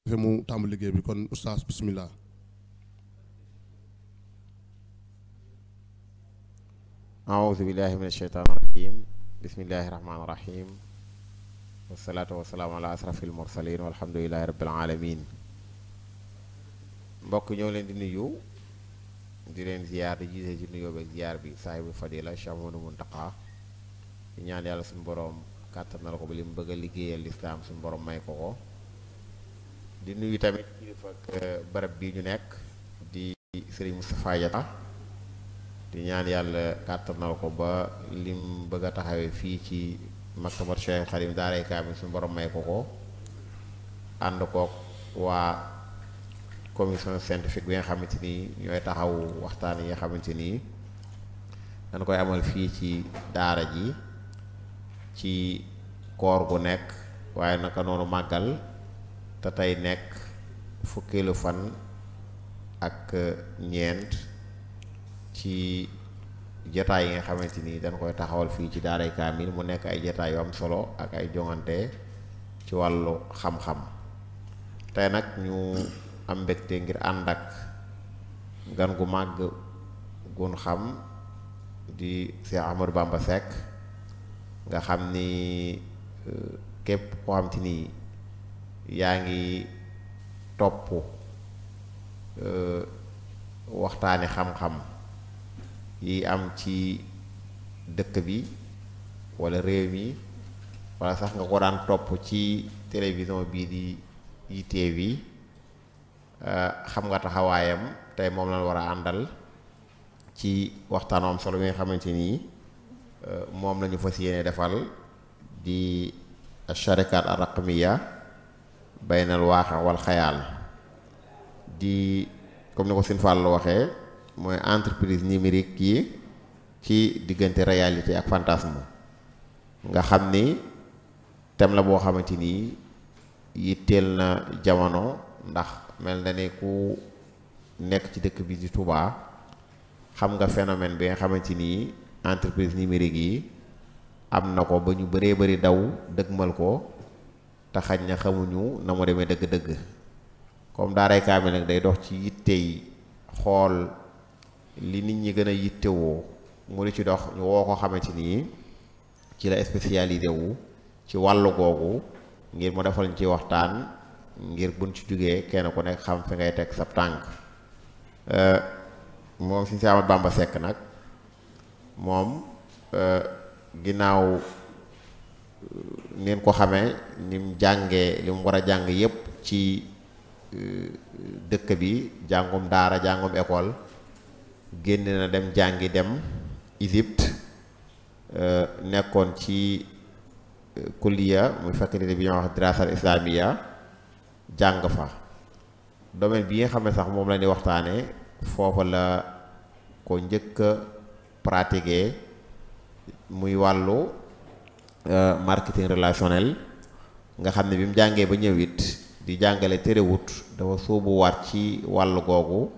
fe mu tàmbali liggéey bi kon oustaz bismillah. aouzu billahi min asheytaan irajim bismillahi rahmaani rahim wasalaatu wasalaamu ala asrafil mursalin walhamdulilahi rabbil alamin mbokk ñoo leen di nuyu di leen ziyaar di jiite ci nuyoo beeg ziyaar bi saahibu fadila Cheikh Mouhamadou Mountakha di ñaan yàlla suñu boroom kàttanal ko ba li mu bëgg a liggéeyal lislaam suñu boroom may ko ko di nuyu tamit kilifa ak barab bi ñu nekk di Serigne Moustapha Diatta di ñaan yàlla kàttanal ko ba lim bëgg a taxawee fii ci maktabat Cheikh Xadim daaray kaamil suñu borom may ko ko ànd kook waa commission scientifique bi nga xamante ni ñooy taxaw waxtaan yi nga xamante ni dañ koy amal fii ci daara ji ci koor gu nekk waaye naka noonu màggal te tey nekk fukkeelu fan ak ñeent ci jataay yi nga xamante ni dañ koy taxawal fii ci daaray kaamil mu nekk ay jataay yu am solo ak ay jongante ci wàllu xam-xam tey nag ñu am mbégte ngir ànd ak gan gu màgg gun xam di Cheikh Ahmadou Bamba Seck nga xam ni képp koo xam te ni yaa ngi topp waxtaani xam-xam yi am ci dëkk bi walla réew mi walla sax nga ko daan topp ci télévision bii di ITV xam nga taxawaayam tey moom lañ war a àndal ci waxtaanam solo bi nga xamante ni moom lañu fas yéene defal di sharikaat ar-raqmiya baynal waaqi' wal xayaal di comme ni ko Sëñ Fall waxee mooy entreprise numérique yi ci diggante réalité ak fantasme nga xam ni thème la boo xamante ni yitteel na jamono ndax mel na ne ku nekk ci dëkk bi di Touba xam nga phénomène bi nga xamante ni entreprise numérique yi am na ko ba ñu bëree bëri daw dëgmal ko te xaj na xamuñu na mu demee dëgg-dëgg comme daaray kaamil nag day dox ci yitte yi xool li nit ñi gën a yittewoo mu di ci dox ñu woo ko xamante nii ci la spécialisé wu ci wàllu googu ngir mu defal ñu ci waxtaan ngir buñ ci jógee kenn ku nekk xam fi ngay teg sa tànk moom Sëriñ Ahmadu Bamba Seck nag moom ginnaaw neen ko xamee ni mu jàngee li mu war a jàng yépp ci dëkk bi jàngum daara jàngum école génn na dem jàngi dem Égypte nekkoon ci kulliya muy faculté bi ñoo wax dirasal islamiya jàng fa domaine bi nga xam ne sax moom la ñuy waxtaane foofa la ko njëkk a pratiquer muy wàllu marketing relationnel nga xam ne bi mu jàngee ba ñëwit di jàngale terewut dafa sóobu waat ci wàllu googu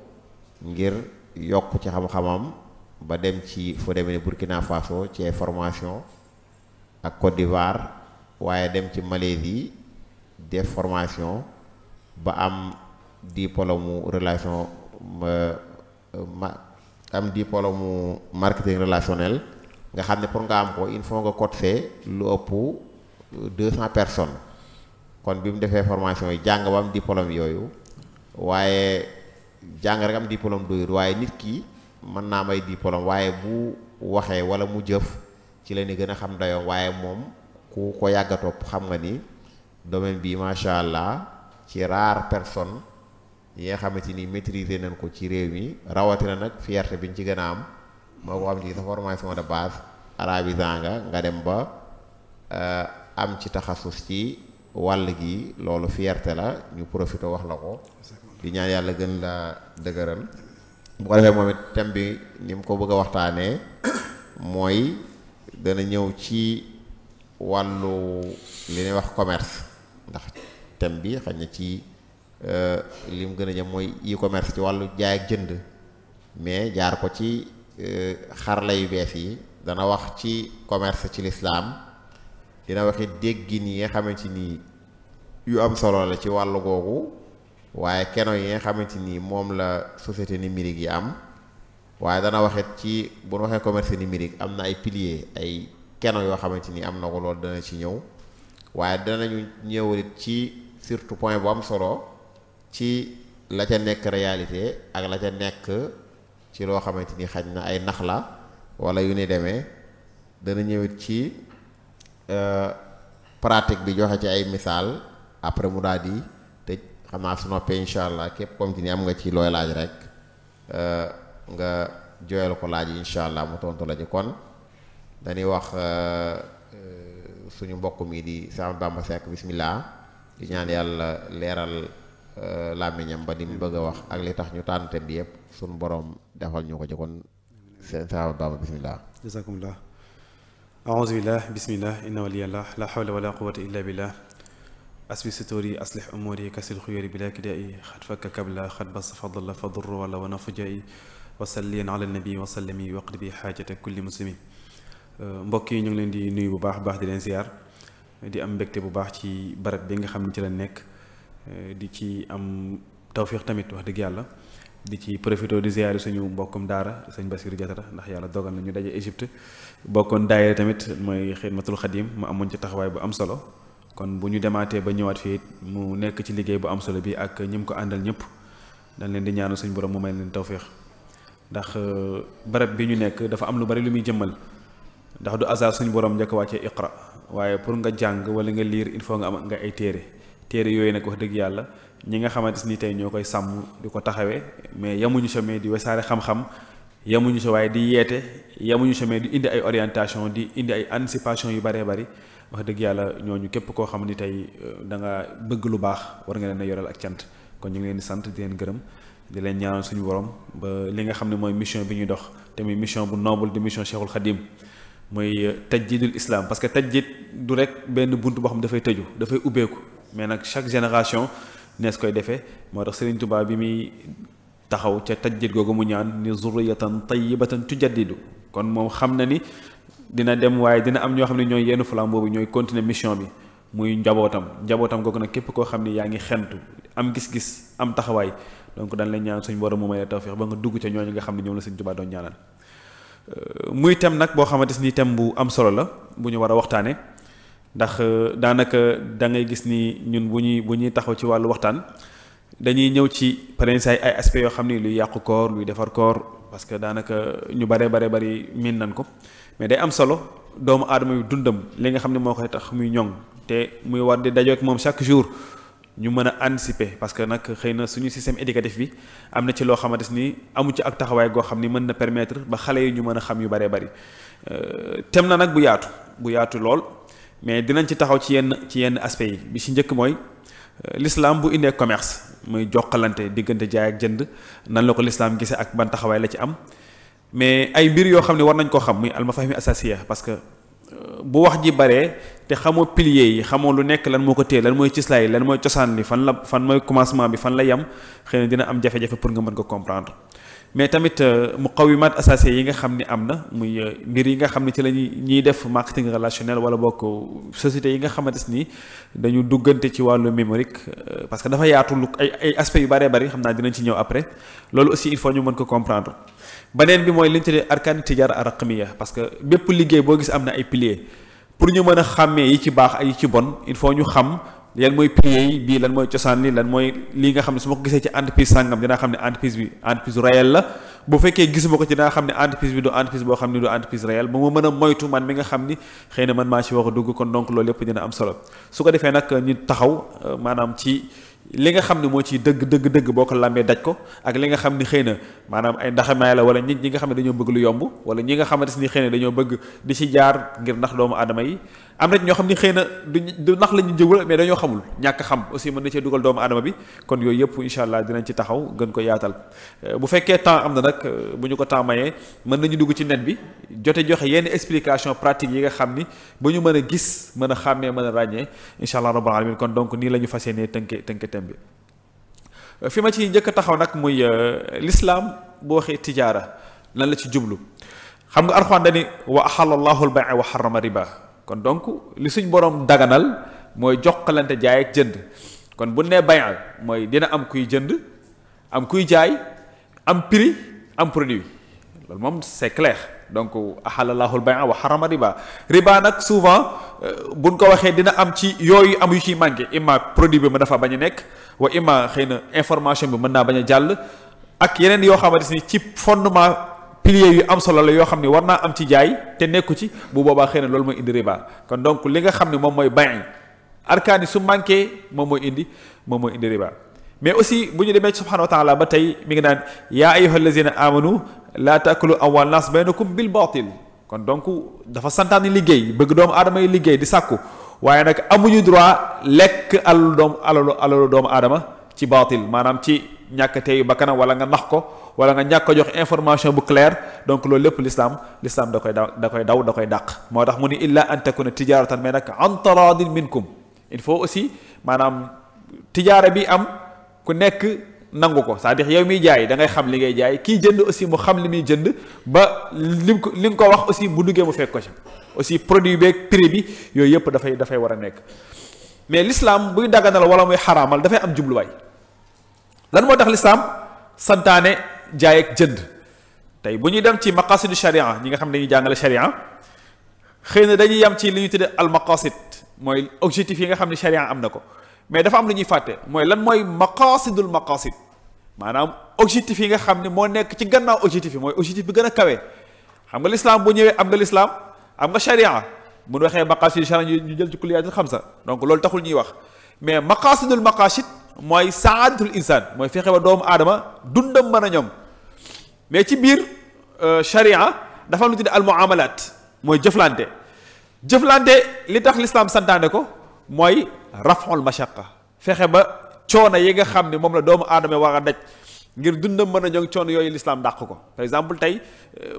ngir yokk ci xam-xamam ba dem ci fu demee ni Burkina Faso ci formation ak Côte d'Ivoire waaye dem ci Malaisie def formation ba am diplôme mu relation am diplôme mu marketing relationnel nga xam ne pour nga am ko il faut nga cotiser lu ëpp 200 personnes kon bi mu defee formation yi jàng ba am diplôme yooyu waaye jàng rek am diplôme doyul waaye nit ki mën naa may diplôme waaye bu waxee wala mu jëf ci la ni gën a xam dayoom waaye moom ku ko yàgg a topp xam nga ni domaine bi macha allah ci rare personne yi nga xamante ni maîtriser nañ ko ci réew mi rawatina nag fierté bi ñu ci gën a am moo ko xam ci sa formation de base arabisant nga dem ba am ci taxasus ci wàll gi loolu fierté la ñu profité wax la ko di ñaan yàlla gën la dëgëral bu ko defee moom it thème bi ni mu ko bëgg a waxtaanee mooy dana ñëw ci wàllu li ñuy wax commerce ndax thème bi xëy na ci li mu gën a jëm mooy e-commerce ci wàllu jaay ak jënd mais jaar ko ci xarala yu bees yi dana wax ci commerce ci lislaam dina waxi déggin yi nga xamante ni yu am solo la ci wàllu googu waaye keno yi nga xamante ni moom la société numérique yi am waaye dana waxit ci bu ñu waxee commerce numérique am na ay piliers ay keno yoo xamante ni am na ko loolu dana ci ñëw waaye danañu ñëwalit ci surtout point bu am solo ci la ca nekk réalité ak la ca nekk ci loo xamante ni xaj na ay nax la wala yu ni demee dana ñëwit ci pratique bi joxe ci ay misaal après mu daal di tëj xam naa su noppee incha allah képp comme ni am nga ci looy laaj rek nga jooyal ko laaj yi incha allah mu tontu la ci kon dañuy wax suñu mbokk mi di Sëriñ Bamba Seck bismillah di ñaan yàlla leeral làmmiñam ba di mu bëgg a wax ak li tax ñu tànn thème bi yëpp suñu borom defal ñu ko ci kon Sëriñ Bamba bismillah. jazakumullah. a'uuzu billah bismillah inna waliyallah la hawla wala quwwata illa billah asbi sutuuri aslih umuuri kasil xuyóori bila kidaa'i xat fakka kabla xat bas fadla fadur wala wana fujaa'i wasalliyan ala nabi wasallami waqt bi xaajata kulli muslimi. mbokk yi ñu ngi leen di nuyu bu baax baax di leen ziar di am mbégte bu baax ci barab bi nga xam ne ci la nekk di ci am tawfiix tamit wax dëgg yàlla di ci profité di ziar suñu mbokkum daara sëñ Bassirou Diatara ndax yàlla dogal na ñu daje Égypte bokkoon daayira tamit mooy Xidmatul Xadim mu amoon ci taxawaay bu am solo kon bu ñu demaatee ba ñëwaat fii mu nekk ci liggéey bu am solo bi ak ñi mu ko àndal ñëpp dañ leen di ñaanal suñu borom mu may leen tawfiix ndax barab bi ñu nekk dafa am lu bari lu muy jëmmal ndax du hasard suñu borom njëkk wàccee iqra waaye pour nga jàng wala nga liir il faut nga am nga ay téere yooyu nag wax dëgg yàlla ñi nga xamante ni tey ñoo koy sàmm di ko taxawee mais yamuñu sa mais di wesaare xam-xam yamuñu sa waaye di yeete yamuñu sa mais di indi ay orientation di indi ay anticipation yu bëree bëri wax dëgg yàlla ñooñu képp koo xam ni tey da nga bëgg lu baax war nga leen a yoral ak cant kon ñu ngi leen di sant di leen gërëm di leen ñaanal suñu borom ba li nga xam ne mooy mission bi ñuy dox te muy mission bu noble di mission Cheikhul Khadim mooy tajjidul islam parce que tajjid du rek benn bunt boo xam dafay tëju dafay ubbeeku mais nag chaque génération nees koy defee moo tax Serigne Touba bi muy taxaw ca tajjid googu mu ñaan ni zurriyatan tayyibatan tujaddidu kon moom xam na ni dina dem waaye dina am ñoo xam ne ñooy yenn flam boobu ñooy continuer mission bi muy njabootam googu nag képp koo xam ne yaa ngi xentu am gis-gis am taxawaay donc dañ lay ñaan suñu borom mu may tawfiix ba nga dugg ca ñooñu nga xam ne ñoom la Serigne Touba doon ñaanal muy thème nag boo xamante ni thème bu am solo la bu ñu war a waxtaane ndax daanaka da ngay gis ni ñun bu ñuy taxaw ci wàllu waxtaan dañuy ñëw ci par exemple ay aspects yoo xam ni luy yàqu koor luy defar koor parce que daanaka ñu bari miin nañ ko mais day am solo doomu aadama yu dundam li nga xam ne moo koy tax muy ñoŋ te muy war di dajoo ak moom chaque jour ñu mën a anticiper parce que nag xëy na suñu système éducatif bi am na ci loo xamante ni amu ci ak taxawaay goo xam ni mën na permettre ba xale yi ñu mën a xam yu bari tem na nag bu yaatu lool mais dinañ ci taxaw ci yenn aspects yi bi ci njëkk mooy l'islam bu indee commerce muy jokkalante diggante jaay ak jënd nan la ko l'islam gisee ak ban taxawaay la ci am mais ay mbir yoo xam ne war nañ koo xam muy almafahim asasiya parce que bu wax ji baree te xamoo piliers yi xamoo lu nekk lan moo ko téye lan mooy cislaay lan mooy cosaan li fan mooy commencement bi fan la yem xëy na dina am jafe-jafe pour nga mën ko comprendre mais tamit muqawimat asasiya yi nga xam ni am na muy mbir yi nga xam ne ci la ñuy def marketing relationnel wala bokk société yi nga xamante ni dañu duggante ci wàllu numérique parce que dafa yaatu lu ay aspects yu bari xam naa dinañ ci ñëw après loolu aussi il faut ñu mën ko comprendre beneen bi mooy li ñu tuddee arkaan tijara araqmiya parce que bépp liggéey boo gis am na ay piliers pour ñu mën a xàmmee yi ci baax ak yi ci bon il faut ñu xam yan mooy piliers yi bii lan mooy cosaan li lan mooy lii nga xam ne su ma ko gisee ci entreprise sàngam dinaa xam ne entreprise réelle la bu fekkee gisuma ko ci dinaa xam ne entreprise bi du entreprise boo xam ne du entreprise réelle ba ma mën a moytu man mi nga xam ni xëy na man maa ci wax a dugg kon donc loolu lépp dina am solo su ko defee nag ñu taxaw maanaam ci li nga xam ne moo ci dëgg boo ko lambee daj ko ak li nga xam ni xëy na maanaam ay ndaxamaay la wala nit ñi nga xam ne dañoo bëgg lu yomb wala ñi nga xamante ni xëy na dañoo bëgg di ci jaar ngir ndax doomu aadama yi am na ñoo xam ni xëy na du nax la ñu jëgul mais dañoo xamul ñàkk xam aussi mën na cee dugal doomu aadama bi kon yooyu yëpp incha allah dinañ ci taxaw gën ko yaatal bu fekkee temps am na nag bu ñu ko temps mayee mën nañu dugg ci net bi joxe yenn explication pratique yi nga xam ni ba ñu mën a gis mën a xàmmee mën a ràññee incha allah rabbal alamin kon donc nii la ñu fas yéenee tënke thème bi fi ma ci njëkk a taxaw nag muy l'islam bu waxee tijaara lan la ci jublu xam nga Alxuraan dani wa ahalla allahu al-bay'a wa harrama riba kon donc li suñ borom daganal mooy jokkalante jaay ak jënd kon bu nee bay'a mooy dina am kuy jënd am kuy jaay am prix am produit loolu moom c'est clair donc ahalla allahu al-bay'a wa harrama riba nag souvent buñ ko waxee dina am ci yooyu am yu ciy manqué imma produit bi mën dafa bañ a nekk wa imma xëy na information bi mën naa bañ a jàll ak yeneen yoo xamante ni ci fondement piliers yu am solo la yoo xam ne war naa am ci jaay te nekku ci bu boobaa xëy na loolu mooy indi riba kon donc li nga xam ne moom mooy bay' arkaan yi su manqué moom mooy indi riba mais aussi bu ñu demee ci subhanahu wa taala ba tey mi ngi naan yaa ayyuhal lazina amanu laa taakulu amwaal naas baynakum bil baatil kon donc dafa santaani liggéey bëgg doomu aadama yi liggéey di sàkku waaye nag amuñu droit lekk alalu doomu aadama ci baatil maanaam ci ñàkk teyu bakkanam wala nga nax ko wala nga ñàkk ko jox information bu claire donc loolu lépp l'islam da koy dàq moo tax mu ni illa an takuna tijaratan mais nag an taradin minkum il faut aussi maanaam tijaara bi am ku nekk nangu ko c'est-à-dire yow miy jaay da ngay xam li ngay jaay kii jënd aussi mu xam li muy jënd ba li nga ko wax aussi bu duggee mu fekk ko ci aussi produit beeg prix bi yooyu yëpp dafay war a nekk mais l'islam buy daganal wala muy xaraamal dafay am jubluwaay lan moo tax l'islam santaane jaay ak jënd tey bu ñuy dem ci maqasidu sharia ñi nga xam ne dañuy jàngale sharia xëy na dañuy yam ci li ñuy tudde al maqasid mooy objectif yi nga xam ne sharia am na ko mais dafa am lu ñuy fàtte mooy lan mooy maqasidul maqasid maanaam objectif yi nga xam ne moo nekk ci gannaaw objectif yi mooy objectif bi gën a kawe xam nga l'islam bu ñëwee am nga l'islam am nga sharia bu ñu waxee maqasidul sharia ñu jël ci kulliyaatul xamsa donc loolu taxul ñuy wax mais maqasidul maqasid mooy saadatul insaan mooy fexe ba doomu aadama dundam mën a ñoom mais ci biir sharia dafa am lu tuddee al muamalat mooy jëflante li tax l'islam santaane ko mooy raf'ul mashaqqa fexe ba coono yi nga xam ne moom la doomu aadama war a daj ngir dundam mën a ñoŋ coono yooyu l'islam dàq ko par exemple tey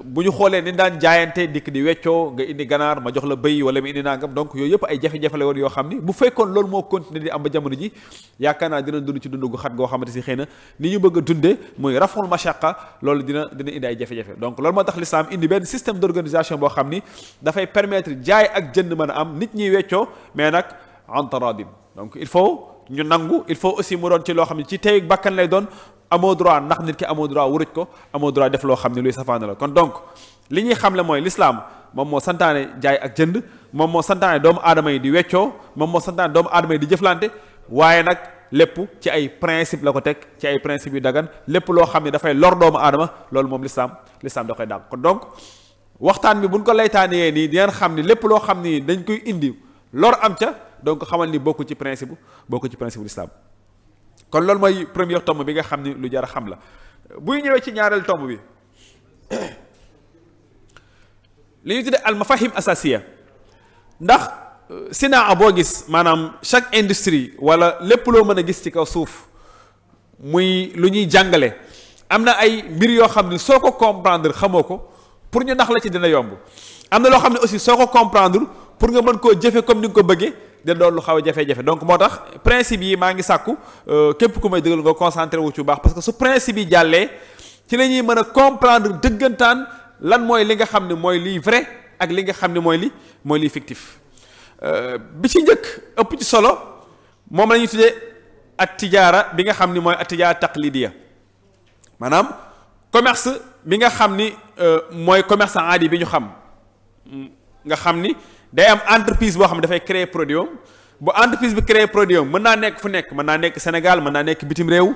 bu ñu xoolee ni daan jaayante dikk di weccoo nga indi ganaar ma jox la bëy wala mu indi nangam donc yooyu yëpp ay jafe-jafe la woon yoo xam ni bu fekkoon loolu moo continuer di am ba jamono ji yaakaar naa dina dund ci dund gu xat goo xamante si xëy na ni ñu bëgg a dundee muy raf'ul mashaqqa loolu dina indi ay jafe-jafe donc loolu moo tax l'islam indi benn système d'organisation boo xam ni dafay permettre jaay ak jënd mën a am nit ñiy weccoo mais nag an taradin donc il faut ñu nangu il faut aussi mu doon ci loo xam ne ci tey bakkan lay doon amoo droit ndax nit ki amoo droit wuruj ko amoo droit def loo xam ne luy safaana la kon donc li ñuy xamle mooy l'islam moom moo santaane jaay ak jënd moom moo santaane doomu aadama yi di weccoo moom moo santaane doomu aadama yi di jëflante waaye nag lépp ci ay principe la ko teg ci ay principe yu dagan lépp loo xam ne dafay lor doomu aadama loolu moom l'islam da koy dàq kon donc waxtaan bi buñ ko laytaanee nii di ngeen xam ni lépp loo xam ni dañ koy indi lor am ca donc xamal ni bokku ci principe l'islam kon loolu mooy premier tomb bi nga xam ni lu jar a xam la buy ñëwee ci ñaareel tomb bi li ñu tuddee al mafahim asasiya ndax sinaa boo gis maanaam chaque industrie wala lépp loo mën a gis ci kaw suuf muy lu ñuy jàngale am na ay mbir yoo xam ne soo ko comprendre xamoo ko pour ñu nax la ci dina yomb am na loo xam ne aussi soo ko comprendre pour nga mën koo jëfe comme ni nga ko bëggee dina doon lu xaw a jafe-jafe donc moo tax principe yi maa ngi sàkku képp ku may dëggal nga concentré wu ci bu baax parce que su principe yi jàllee ci la ñuy mën a comprendre dëggantaan lan mooy li nga xam ne mooy liy vrai ak li nga xam ne mooy liy fictif bi ci njëkk ëpp ci solo moom la ñuy tuddee at tijaara bi nga xam ni mooy at tijaara taqlidiya maanaam commerce bi nga xam ni mooy commerce aadi bi ñu xam nga xam ni day am entreprise boo xam ne dafay créer produit am bu entreprise bi créer produit am mën naa nekk fu nekk mën naa nekk Sénégal mën naa nekk bitim réew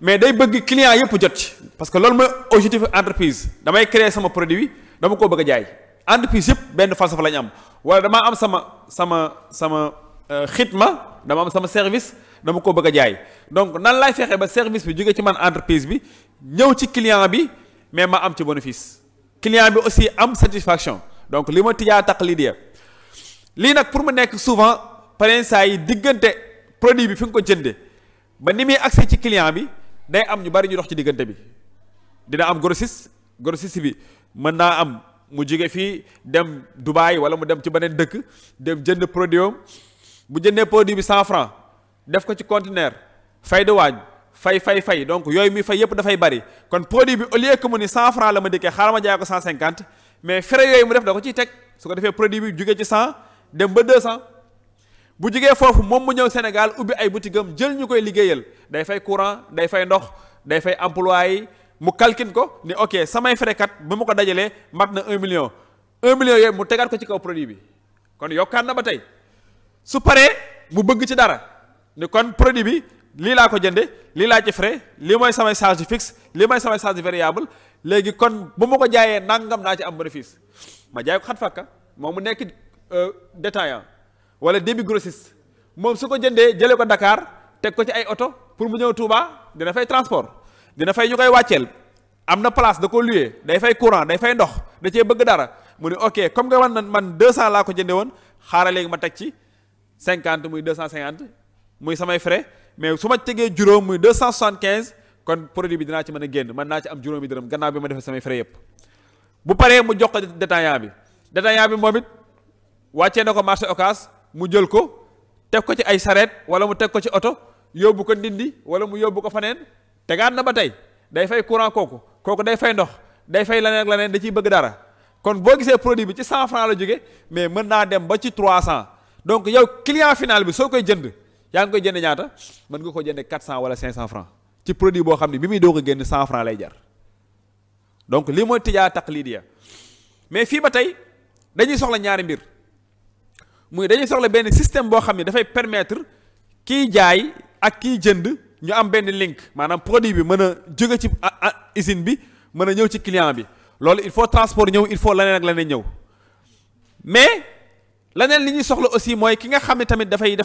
mais day bëgg client yëpp jot ci parce que loolu mooy objectif entreprise damay créer sama produit bi dama koo bëgg a jaay entreprise yëpp benn falsafa la ñu am wala damaa am sama xidma dama am sama service dama ko bëgg a jaay donc nan laay fexe ba service bi jóge ci man entreprise bi ñëw ci client bi mais ma am ci bénéfice client bi aussi am satisfaction donc li ma tijaa taqlidiya lii nag pour mu nekk souvent saa yi diggante produit bi fi nga ko jënde ba ni muy accès ci client bi day am ñu bari ñu dox ci diggante bi dina am grossiste bi mën naa am mu jóge fii dem Dubaï wala mu dem ci beneen dëkk dem jënd produit am bu jëndee produit bi 100 francs def ko ci conteneur fay de waañ fay donc yooyu mi fay yëpp dafay bari kon produit bi au lieu que mu ni 100 francs la ma dikkee xaaral ma jaay ko 150 mais frais yooyu mu def da ko ciy teg su ko defee produit bi jóge ci 100 dem ba 200 bu jógee foofu moom mu ñëw Sénégal ubbi ay boutique am jël ñu koy liggéeyal day fay courant day fay ndox day fay employé yi mu calcule ko ni ok samay frais kat ba ma ko dajalee mat na 1 million yooyu mu tegaat ko ci kaw produit bi kon yokkaat na ba tey su paree mu bëgg ci dara ni kon produit bi lii laa ko jënde lii laa ci frais lii mooy samay charge fixe lii mooy samay charge variable léegi kon bu ma ko jaayee nangam naa ci am bénéfice ma jaay ko xat fakka moom mu nekk détaillant wala débit grossiste moom su ko jëndee jëlee ko Dakar teg ko ci ay oto pour mu ñëw Touba dina fay transport dina fay ñu koy wàcceel am na place da ko louer day fay courant day fay ndox da cee bëgg dara mu ne ok comme nga man 200 laa ko jënde woon xaaral léegi ma teg ci 50 muy 250 muy samay frais mais su ma tegee juróom muy 275 kon produit bi dinaa ci mën a génn mën naa ci am juróomi dërëm gannaaw bi ma defee samay frais yëpp bu paree mu jox ko détaillant bi moom it wàccee na ko marché Ocass mu jël ko teg ko ci ay sareet wala mu teg ko ci oto yóbbu ko Ndindi wala mu yóbbu ko faneen tegaat na ba tey day fay courant kooku day fay ndox day fay leneen ak leneen da ciy bëgg dara kon boo gisee produit bi ci 100 francs la jóge mais mën naa dem ba ci 300 donc yow client final bi soo koy jënd yaa ngi koy jënd ñaata mën nga ko jënde 400 wala 500 francs ci produit boo xam ne bi muy doog a génn 100 francs lay jar donc lii mooy tijaa taqlidiya mais fii ba tey dañuy soxla ñaari mbir muy dañuy soxla benn système boo xam ne dafay permettre kiy jaay ak kiy jënd ñu am benn link maanaam produit bi mën a jóge ci usine bi mën a ñëw ci client bi loolu il faut transport ñëw il faut leneen ak leneen ñëw mais leneen li ñuy soxla aussi mooy ki nga xam ne tamit dafay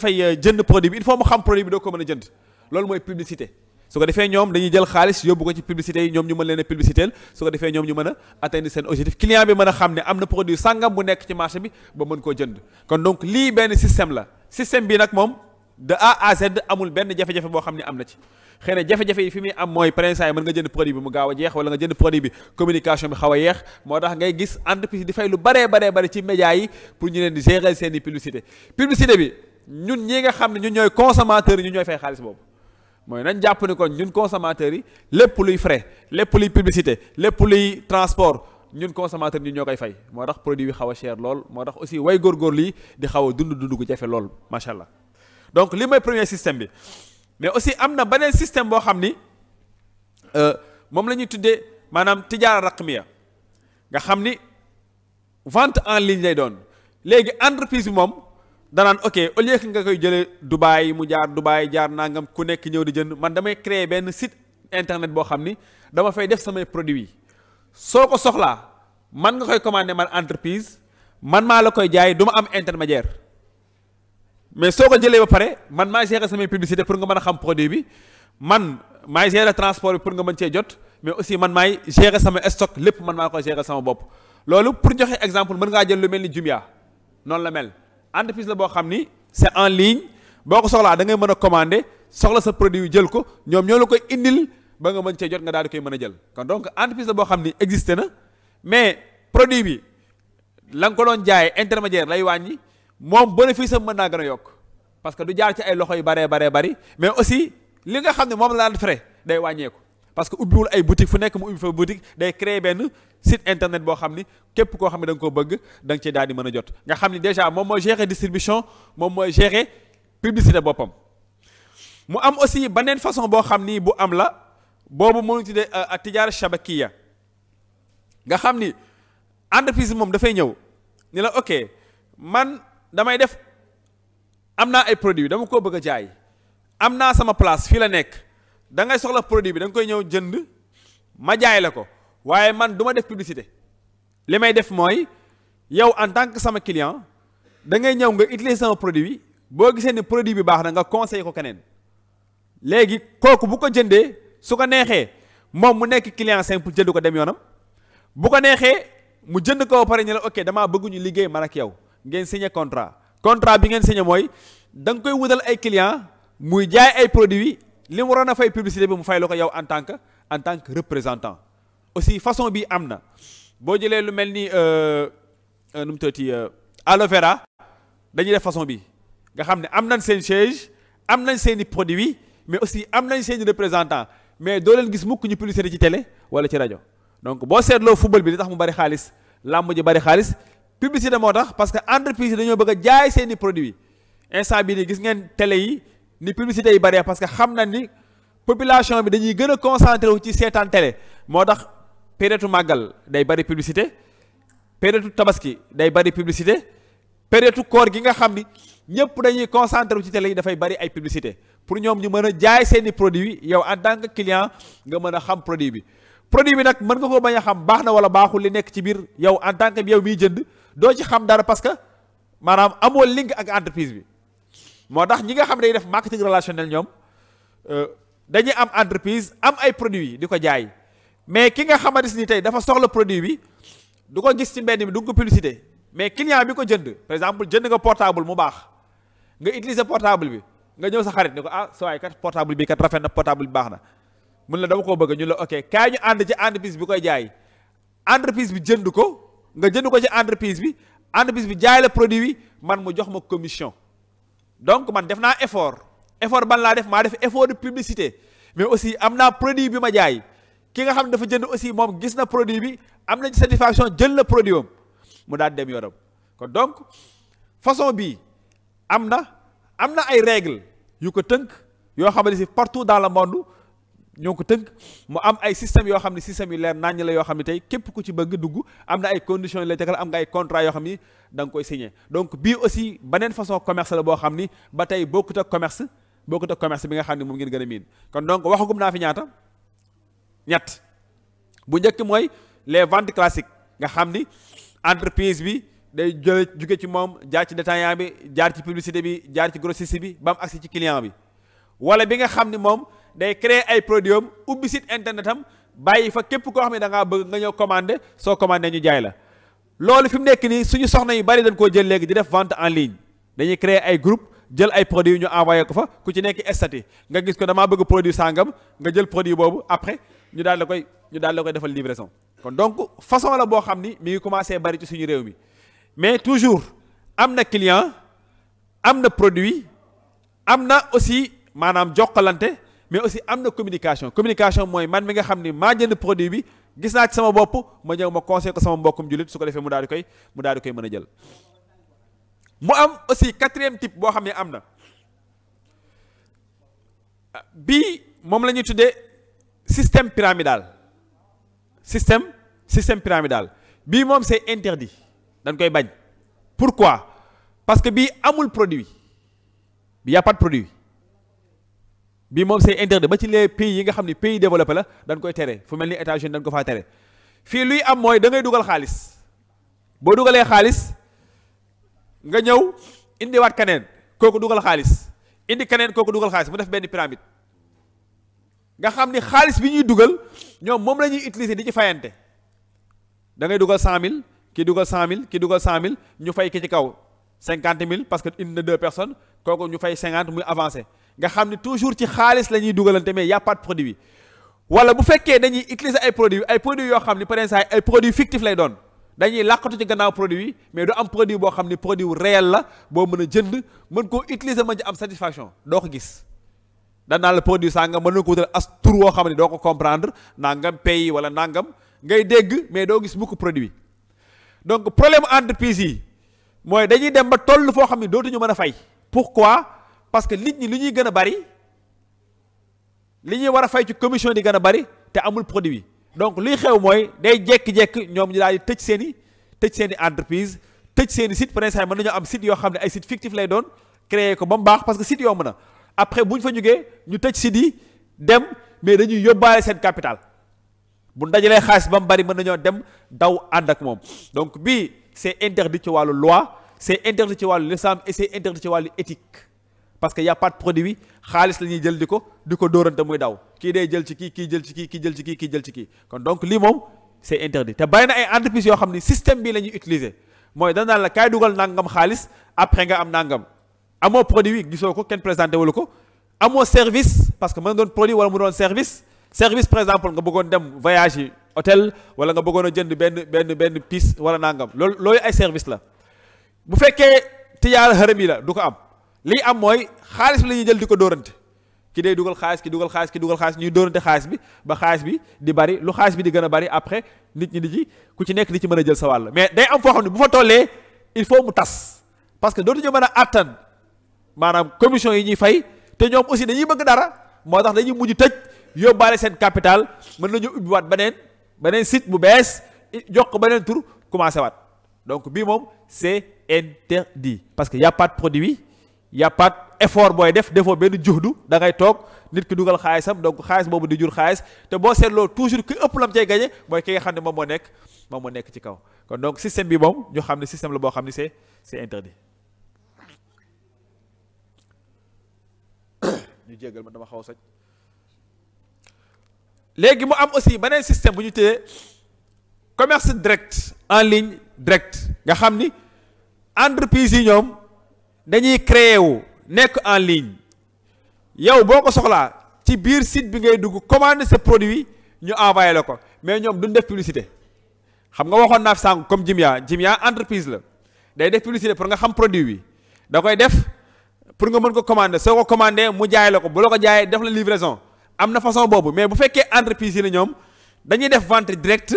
jënd produit bi il faut mu xam produit bi doo ko mën a jënd loolu mooy publicité su ko defee ñoom dañuy jël xaalis yóbbu ko ci publicité yi ñoom ñu mën leen a publicité su ko defee ñoom ñu mën a atteindre seen objectif client bi mën a xam ne am na produit sàngam bu nekk ci marché bi ba mën koo jënd kon donc lii benn système la système bi nag moom de A à Z amul benn jafe-jafe boo xam ne am na ci xëy na jafe-jafe yi fi muy am mooy prinçant yi mën nga jënd produit bi mu gaaw a jeex wala nga jënd produit bi communication bi xaw a yeex moo tax ngay gis entreprise di fay lu baree ci médias yi pour ñu leen di gérer seen i publicité bi ñun ñi nga xam ne ñun ñooy consommateurs yi ñun ñooy fay xaalis boobu mooy nañ jàpp ni kon ñun consommateurs yi lépp luy frais lépp luy publicité lépp luy transport ñun consommateurs ñun ñoo koy fay moo tax produit bi xaw a cher lool moo tax aussi way góorgóorlu yi di xaw a dund gu jafe lool macha allah donc li mooy premier système bi mais aussi am na beneen système boo xam ni moom la ñuy tuddee maanaam tijaara raqmiya nga xam ni vente en ligne lay doon léegi entreprise bi moom danaan ok au lieu que nga koy jëlee Dubaï mu jaar Dubaï jaar nangam ku nekk ñëw di jënd man damay créer benn site internet boo xam ni dama fay def samay produits soo ko soxlaa man nga koy commander man entreprise man maa la koy jaay du ma am intermédiaire mais soo ko jëlee ba pare man maa gérer samay publicité pour nga mën a xam produit bi man maay gérer transport bi pour nga mën cee jot mais aussi man maay gérer sama stock lépp man maa koy gérer sama bopp loolu pour joxe exemple mën ngaa jël lu mel ni Jumia noonu la mel entreprise la boo xam ni c'est en ligne boo ko soxlaa da ngay mën a commander soxla sa produit yu jël ko ñoom ñoo la koy indil ba nga mën cee jot nga daal di koy mën a jël kon donc entreprise la boo xam ni existé na mais produit bi la nga ko doon jaayee intermédiaire lay wàññi moom bénéfice am mën naa gën a yokk parce que du jaar ci ay loxo yu baree bari mais aussi li nga xam ne moom la daan frais day wàññeeku parce que ubbiwul ay boutique fu nekk mu ubbi fa boutique day créer benn site internet boo xam ni képp koo xam ne da nga koo bëgg da nga cee daal di mën a jot nga xam ni déjà moom mooy gérer distribution moom mooy gérer publicité boppam mu am aussi beneen façon boo xam ni bu am la boobu moo ñu tuddee tijaara shabakiya nga xam ni entreprise moom dafay ñëw ni la ok man damay def am naa ay produits dama koo bëgg a jaay am naa sama place fii la nekk da ngay soxla produit bi da nga koy ñëw jënd ma jaay la ko waaye man du ma def publicité li may def mooy yow en tant que sama client da ngay ñëw nga utiliser sama produit bi boo gisee ni produit bi baax na nga conseiller ko keneen léegi kooku bu ko jëndee su ko neexee moom mu nekk client simple jënd ko dem yoonam bu ko neexee mu jënd ko ba pare ñu la ok damaa bëgg ñu liggéey man ak yow ngeen signé contrat bi ngeen signé mooy da nga koy wutal ay client muy jaay ay produits li mu waroon a fay publicité bi mu fay la ko yow en tant que représentant aussi façon bi am na boo jëlee lu mel ni nu mu tëddee aloe vera dañuy def façon bi nga xam ne am nañ seen siège am nañ seen i produits mais aussi am nañ seen i représentant mais doo leen gis mukk ñu publicité ci télé wala ci rajo donc boo seetloo football bi li tax mu bari xaalis làmb ji bari xaalis publicité moo tax parce que entreprise yi dañoo bëgg a jaay seen i produits instant bii nii gis ngeen télé yi ni publicité yi bari parce que xam na ni population bi dañuy gën a concentré wu ci seetaan télé moo tax période màggal day bari publicité période tabaski day bari publicité période koor gi nga xam ni ñëpp dañuy concentré wu ci télé yi dafay bari ay publicité pour ñoom ñu mën a jaay seeni produits yow en tant que client nga mën a xam produit bi nag mën nga ko bañ a xam baax na wala baaxul li nekk ci biir yow en tant que yow miy jënd doo ci xam dara parce que maanaam amoo link ak entreprise bi moo tax ñi nga xam ne day def marketing relationnel ñoom dañuy am entreprise am ay produits di ko jaay mais ki nga xamante ni tey dafa soxla produit bi du ko gis ci mbedd mi du ko publicité mais client bi ko jënd par exemple jënd nga portable mu baax nga utiliser portable bi nga ñëw sa xarit ni ko sa waay kat portable bi kat rafet na portable bi baax na mun la dama koo bëgg ñu la ok kaay ñu ànd ci entreprise bi koy jaay entreprise bi jënd ko nga jënd ko ci entreprise bi jaay la produit bi man mu jox ma commission donc man def naa effort ban laa def maa def effort de publicité mais aussi am naa produit bi ma jaay ki nga xam ne dafa jënd aussi moom gis na produit bi am na ci satisfaction jël na produit am mu daal dem yoonam kon donc façon bii am na ay règles yu ko tënk yoo xam ne si partout dans le monde ñoo ko tënk mu am ay systèmes yoo xam ne systèmes yu leer naññ la yoo xam ne tey képp ku ci bëgg dugg am na ay conditions yu lay tegal am nga ay contrats yoo xam ni da nga koy signé donc bii aussi beneen façon commerce la boo xam ni ba tey bokkut ak commerce bi nga xam ne moom ngeen gën a miin kon donc waxagum naa fi ñett bu njëkk mooy les ventes classiques nga xam ni entreprise bi day jóge ci moom jaar ci détaillant bi jaar ci publicité bi jaar ci grossiste bi ba mu agsi ci client bi wala bi nga xam ni moom day créer ay produits am ubbi site internet am bàyyi fa képp koo xam ne da ngaa bëgg nga ñëw commander soo commander ñu jaay la loolu fi mu nekk nii suñu soxna yu bari dañ koo jël léegi di def vente en ligne dañuy créer ay groupe jël ay produits ñu envoyé ko fa ku ci nekk statut nga gis ko damaa bëgg produit sangam nga jël produit boobu après ñu daal la koy defal livraison kon donc façon la boo xam ni mi ngi commencé bari ci suñu réew mi mais toujours am na client am na produit am na aussi maanaam jokkalante mais aussi am na communication mooy man mi nga xam ni maa jënd produit bi gis naa ci sama bopp ma ñëw ma conseil ko sama mbokkum jullit su ko defee mu daal di koy mën a jël mu am aussi quatrième type boo xam ne am na bii moom la ñuy tuddee système pyramidal bii moom c'est interdit dañ koy bañ. Pourquoi? Parce que bii amul produit bi y a pas de produit bii moom c'est interdit ba ci les pays yi nga xam ne pays développé la dañ koy tere fu mel ni États-Unis dañ ko faa tere. fii luy am mooy da ngay dugal xaalis boo dugalee xaalis nga ñëw indiwaat keneen kooku dugal xaalis indi keneen kooku dugal xaalis mu def benn pyramide nga xam ni xaalis bi ñuy dugal ñoom moom la ñuy utiliser di ci fayante da ngay dugal 100 000 kii dugal 100 000 kii dugal 100 000 ñu fay ki ci kaw 50 000 parce que indi na 2 personnes kooku ñu fay 50 muy avancé nga xam ni toujours ci xaalis la ñuy dugalante mais y a pas de produit wala bu fekkee dañuy utiliser ay produits yoo xam ni par exemple ay produits fictifs lay doon dañuy làqatu ci gannaaw produit mais du am produit boo xam ni produit réel la boo mën a jënd mën koo utiliser mën ci am satisfaction doo ko gis danaa la produit sangam mën na ko wutal as tur woo xam ne doo ko comprendre nangam pays wala nangam ngay dégg mais doo gis mukk produit donc problème entreprise yi mooy dañuy dem ba toll foo xam ne dootuñu mën a fay. Pourquoi? Parce que nit ñi li ñuy gën a bari li ñuy war a fay ci commission di gën a bari te amul produit donc liy xew mooy day jékki-jékki ñoom ñu daal di tëj seen i entreprise tëj seen i site par exemple mën nañoo am site yoo xam ne ay site fictif lay doon créer ko ba mu baax parce que site yomb na après bu ñu fa jógee ñu tëj site yi dem mais dañuy yóbbaale seen capital bu dajalee xaalis ba mu bari mën nañoo dem daw ànd ak moom donc bii c'est interdit ci wàllu loi c'est interdit ci wàllu l'islam et c'est interdit ci wàllu éthique parce que y a pas de produit xaalis la ñuy jël di ko dóorante muy daw kii day jël ci kii jël ci kii jël ci kii jël ci kii kon donc lii moom c'est interdit te bari na ay entreprises yoo xam ni système bii la ñuy utiliser mooy danaan la kaay dugal nangam xaalis après nga am nangam amoo produit gisoo ko kenn présenté wala ko amoo service parce que mën doon produit wala mu doon service par exemple nga bëggoon dem voyage yi hôtel wala nga bëggoon a jënd benn piste wala nangam loolu ay service la bu fekkee tijaara xërëm yi la du ko am lii am mooy xaalis bi la ñuy jël di ko dóorante ki day dugal xaalis ki dugal xaalis ñuy dóorante xaalis bi ba xaalis bi di bari lu xaalis bi di gën a bari après nit ñi di ci ku ci nekk di ci mën a jël sa wàll mais day am foo xam ne bu fa tollee il faut mu tas parce que dootuñu mën a attan maanaam commission yi ñuy fay te ñoom aussi dañuy bëgg dara moo tax dañuy mujj tëj yóbbaale seen capital mën nañu ubbiwaat beneen site bu bees jox ko beneen tur commencé waat donc bii moom c'est interdit parce que y a pas de produit y a pas effort booy defoo benn juhdu da ngay toog nit ki dugal xaalisam donc xaalis boobu di jur xaalis te boo seetloo toujours ki ëpp lam cay gañe mooy ki nga xam ne moom moo nekk ci kaw kon donc système bi moom ñu xam ne système la boo xam ne c'est interdit. ñu jéggal ma dama xaw a soj léegi mu am aussi beneen système bu ñu téye commerce direct en ligne direct nga xam ni entreprise yi ñoom dañuy créer wu nekk en ligne yow boo ko soxlaa ci biir site bi ngay dugg commander sa produit ñu envoyé la ko mais ñoom duñ def publicité xam nga waxoon naa fi sànq comme Jimia entreprise la day def publicité pour nga xam produit bi da koy def pour nga mën ko commander soo ko commander mu jaay la ko bu la ko jaayee def la livraison am na façon boobu mais bu fekkee entreprise yi la ñoom dañuy def vente directe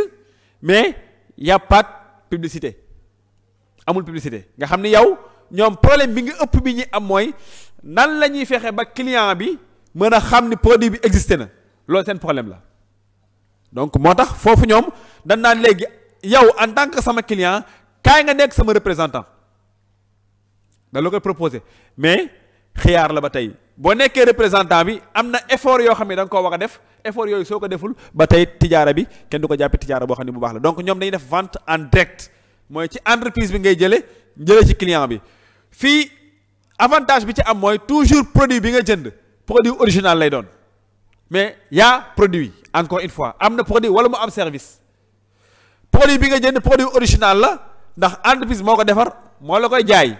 mais y a pas de publicité amul publicité nga xam ni yow ñoom problème bi nga ëpp bi ñuy am mooy nan la ñuy fexe ba client bi mën a xam ni produit bi existé na loolu seen problème la donc moo tax foofu ñoom dañ naan léegi yow en tant que sama client kaay nga nekk sama représentant da la koy proposé mais xiyaar la ba tey boo nekkee représentant bi am na effort yoo xam ne da nga koo war a def effort yooyu soo ko deful ba tey tijaara bi kenn du ko jàppee tijaara boo xam ne bu baax la donc ñoom dañuy def vente en direct mooy ci entreprise bi ngay jëlee ci client bi fii avantage bi ci am mooy toujours produit bi nga jënd produit original lay doon mais yaa produit encore une fois am na produit wala mu am service produit bi nga jënd produit original la ndax entreprise moo ko defar moo la koy jaay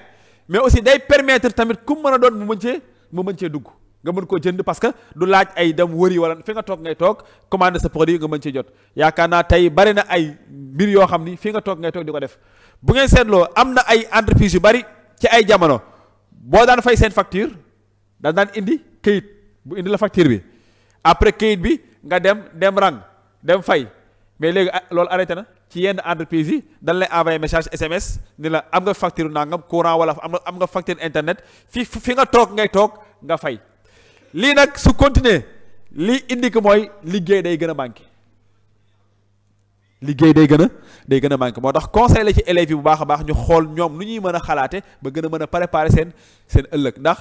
mais aussi day permettre tamit ku mën a doon mu mën cee dugg nga mën koo jënd parce que du laaj ay dem wëri wala fi nga toog ngay toog commander sa produit nga mën cee jot yaakaar naa tey bari na ay mbir yoo xam ni fi nga toog ngay toog di ko def bu ngeen seetloo am na ay entreprise yu bari ci ay jamono boo daan fay seen facture daan indi këyit bu indi la facture bi après këyit bi nga dem rang dem fay mais léegi loolu arrêté na ci yenn entreprise yi dañ lay envoyer message SMS ni la am nga facture nangam courant wala am nga facture internet fi nga toog ngay toog nga fay lii nag su continuer lii indi ko mooy liggéey day gën a manqué liggéey day gën a manqué moo tax conseil la ci élèves yi bu baax a baax ñu xool ñoom nu ñuy mën a xalaate ba gën a mën a préparer seen ëllëg ndax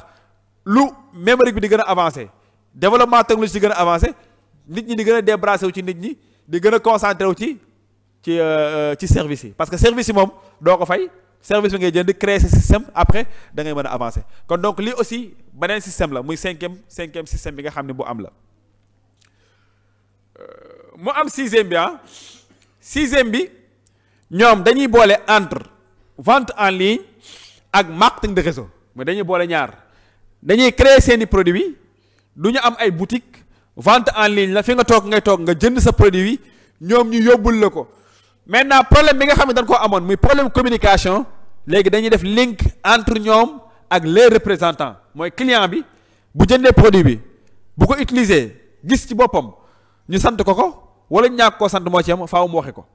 lu numérique bi di gën a avancé développement technologique di gën a avancé nit ñi di gën a débrassé wu ci nit ñi di gën a concentré wu ci service yi parce que service yi moom doo ko fay service bi ngay jënd créer ce système après da ngay mën a avancer kon donc lii aussi beneen système la muy cinquième système bi nga xam ne bu am la mu am sixième bi ñoom dañuy boole entre vente en ligne ak marketing de réseau mais dañuy boole ñaar dañuy créer seeni produits du ñu am ay boutique vente en ligne la fi nga toog ngay toog nga jënd sa produit yi ñoom ñu yóbbul la ko maintenant problème bi nga xam ne dañ koo amoon muy problème communication léegi dañuy def link entre ñoom ak les représentants mooy client bi bu jëndee produit bi bu ko utiliser gis ci boppam ñu sant ko wala ñàkk koo sant moo ci am faaw mu waxe ko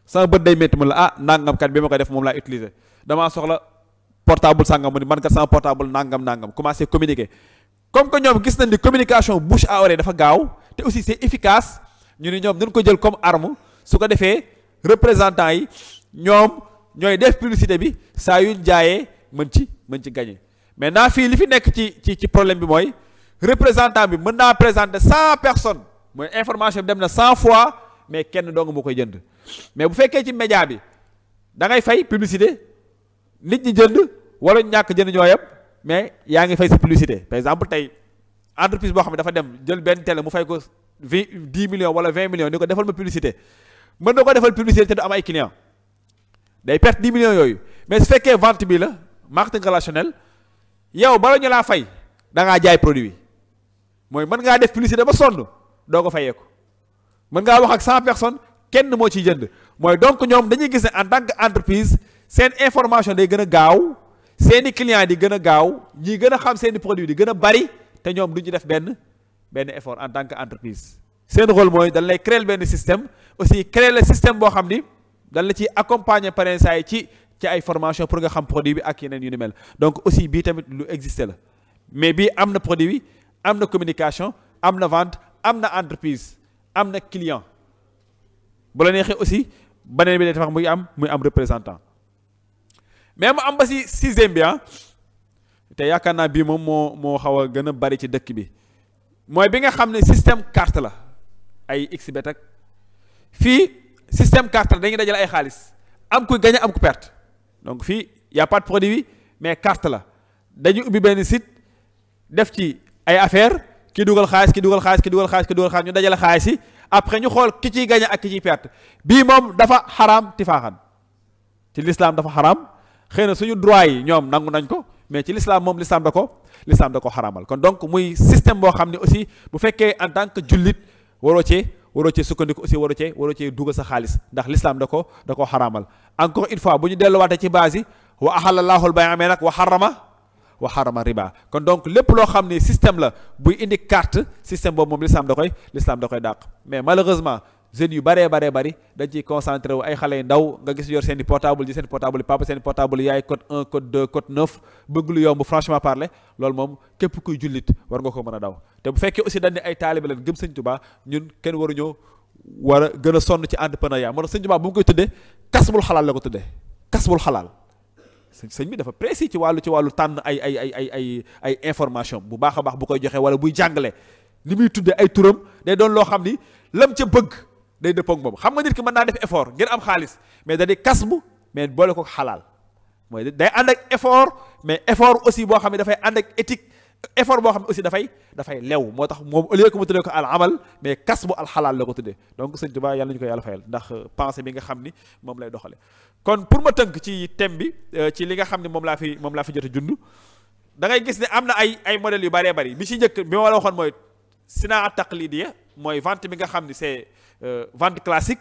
sama bët day métti mu la nangam kat bi ma koy def moom laa utiliser damaa soxla portable sangam mu ni man kat sama portable nangam commencé communiquer comme que ñoom gis nañ ni communication bouche à oreille dafa gaaw te aussi c'est efficace ñu ni ñoom dañ ko jël comme arme su ko defee représentant yi ñoom ñooy def publicité bi saa yuñ jaayee mën ci gagner maintenant fii li fi nekk ci problème bi mooy représentant bi mën naa présenter 100 personnes mooy information bi dem na 100 fois mais kenn dong moo koy jënd mais bu fekkee ci média bi da ngay fay publicité nit ñi jënd wala ñàkk jënd ñoo yëpp mais yaa ngi fay sa publicité par exemple tey entreprise boo xam ne dafa dem jël benn télé mu fay ko 10 millions wala 20 millions ni ko defal ma publicité mën na ko defal publicité te du am ay clients day perte 10 millions yooyu mais su fekkee vente bi la marketing relationnel yow bala ñu laa fay da ngaa jaay produit mooy mën ngaa def publicité ba sonn doo ko fayee ko mën ngaa wax ak 100 personnes kenn moo ciy jënd mooy donc ñoom dañuy gis ne en tant que entreprise seen information day gën a gaaw seeni clients di gën a gaaw ñi gën a xam seeni produit di gën a bari te ñoom du ñu def benn effort en tant que entreprise seen rôle mooy dañ lay créer benn système aussi créer le système boo xam ni dañ la ci accompagner parrain saa yi ci ay formation pour nga xam produit bi ak yeneen yu ni mel donc aussi bii tamit lu existé la mais bii am na produit bi am na communication am na vente am na entreprise am na client bu la neexee aussi beneen bi day tax muy am représentant mais mu am ba si sixième bi te yaakaar naa bii moom moo xaw a gën a bari ci dëkk bi mooy bi nga xam ne système carte la ay xbet ak fii système carte la dañuy dajale ay xaalis am kuy gagné am ku perte donc fii y a pas de produit mais carte la dañuy ubbi benn site def ci ay affaire ki dugal xaalis ñu dajale xaalis yi après ñu xool ki ciy gagné ak ki ciy perte bii moom dafa xaraam tifaaxan ci l'islam dafa xaraam xëy na suñu droit yi ñoom nangu nañ ko mais ci l'islam moom l'islam da ko xaraamal kon donc muy système boo xam ne aussi bu fekkee en tant que jullit waroo cee sukkandiku aussi waroo cee dugal sa xaalis ndax l'islam da ko xaraamal encore une fois bu ñu delluwaatee ci base yi wa ahalallaahu al-bay'a amee nag wa harrama riba kon donc lépp loo xam ne système la buy indi carte système boobu moom l'islam da koy dàq mais malheureusement jeunes yu bari dañ ciy concentré wu ay xale yu ndaw nga gis yor seen i portable yi papa seen i portable yaay code 1 code 2 code 9 bëgg lu yomb franchement parler loolu moom képp kuy jullit war nga ko mën a daw te bu fekkee aussi dañ ne ay taalibe lañ gëm Sëñ Tuubaa ñun kenn waruñoo war a gën a sonn ci entrepreneuriat moo tax Sëñ Tuubaa bu mu koy tuddee kasbul xalaal la ko tuddee kasbul xalaal sëñ bi dafa précis ci wàllu tànn ay information bu baax a baax bu koy joxe wala buy jàngale li muy tuddee ay turam day doon loo xam ni lam ca bëgg day dëppoog moom xam nga nit ki mën naa def effort ngir am xaalis mais da di kasbu mais boole ko xalaal mooy day ànd ak effort mais effort aussi boo xam ne dafay ànd ak éthique effort boo xam ne aussi dafay lew moo tax moom au lieu que mu tuddee ko al amal mais kasbu al xalaal la ko tuddee donc Sëñ Tuubaa yàlla ñu ko yàlla fayal ndax pensée bi nga xam ni moom lay doxale kon pour ma tënk ci thème bi ci li nga xam ne moom laa fi jot a jund da ngay gis ne am na ay modèles yu bëree bëri bi ci njëkk bi ma la waxoon mooy sinaa taqlidiya mooy vente bi nga xam ni c'est vente classique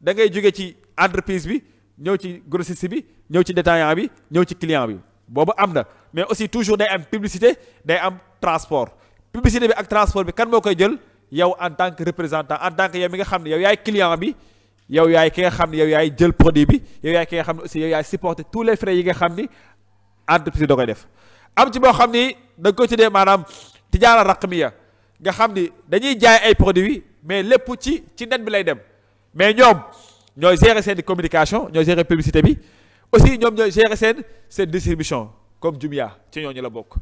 da ngay jóge ci entreprise bi ñëw ci grossiste bi ñëw ci détaillant bi ñëw ci client bi boobu am na mais aussi toujours day am publicité day am transport publicité bi ak transport bi kan moo koy jël yow en tant que représentant en tant que yow mi nga xam ne yow yaay client bi yow yaay ki nga xam ne yow yaay jël produit bi yow yaay ki nga xam ne aussi yow yaay supporter tous les frais yi nga xam ni entreprise da koy def am ci boo xam ni da nga koy tuddee maanaam tijaara raqmiya nga xam ni dañuy jaay ay produits mais lépp ci net bi lay dem mais ñoom ñooy gérer seen communication ñooy gérer publicité bi aussi ñoom ñooy gérer seen distribution comme Jumia ci ñooñu la bokk.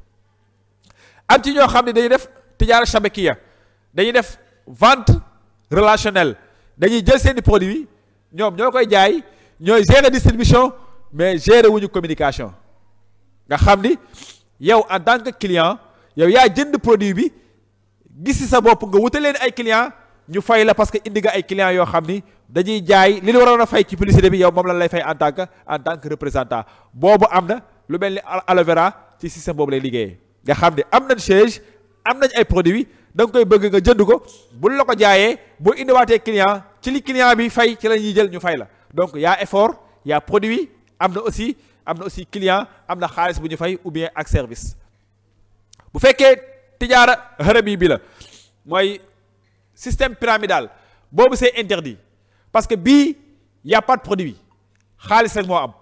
am ci ñoo xam ne dañuy def tijaara shabakiya dañuy def vente relationnelle dañuy jël seeni produits ñoom ñoo koy jaay ñooy gérer distribution mais gérer wuñu communication nga xam ni yow en tant que client yow yaa jënd produit bi gis ci sa bopp nga wutal leen ay clients ñu fay la parce que indi nga ay clients yoo xam ni dañuy jaay li ñu waroon a fay ci publicité bi yow moom lan lay fay en tant que représentant boobu am na lu mel ni aloe vera ci système boobu lay liggéeyee nga xam ne am nañ siège am nañ ay produits da nga koy bëgg nga jënd ko buñ la ko jaayee boo indiwaatee client ci li client bi fay ci la ñuy jël ñu fay la donc y a effort y a produit am na aussi client am na xaalis bu ñu fay ou bien ak service bu fekkee tijaara harami bi la mooy système pyramidal boobu c'est interdit parce que bii y a pas de produit xaalis rek moo am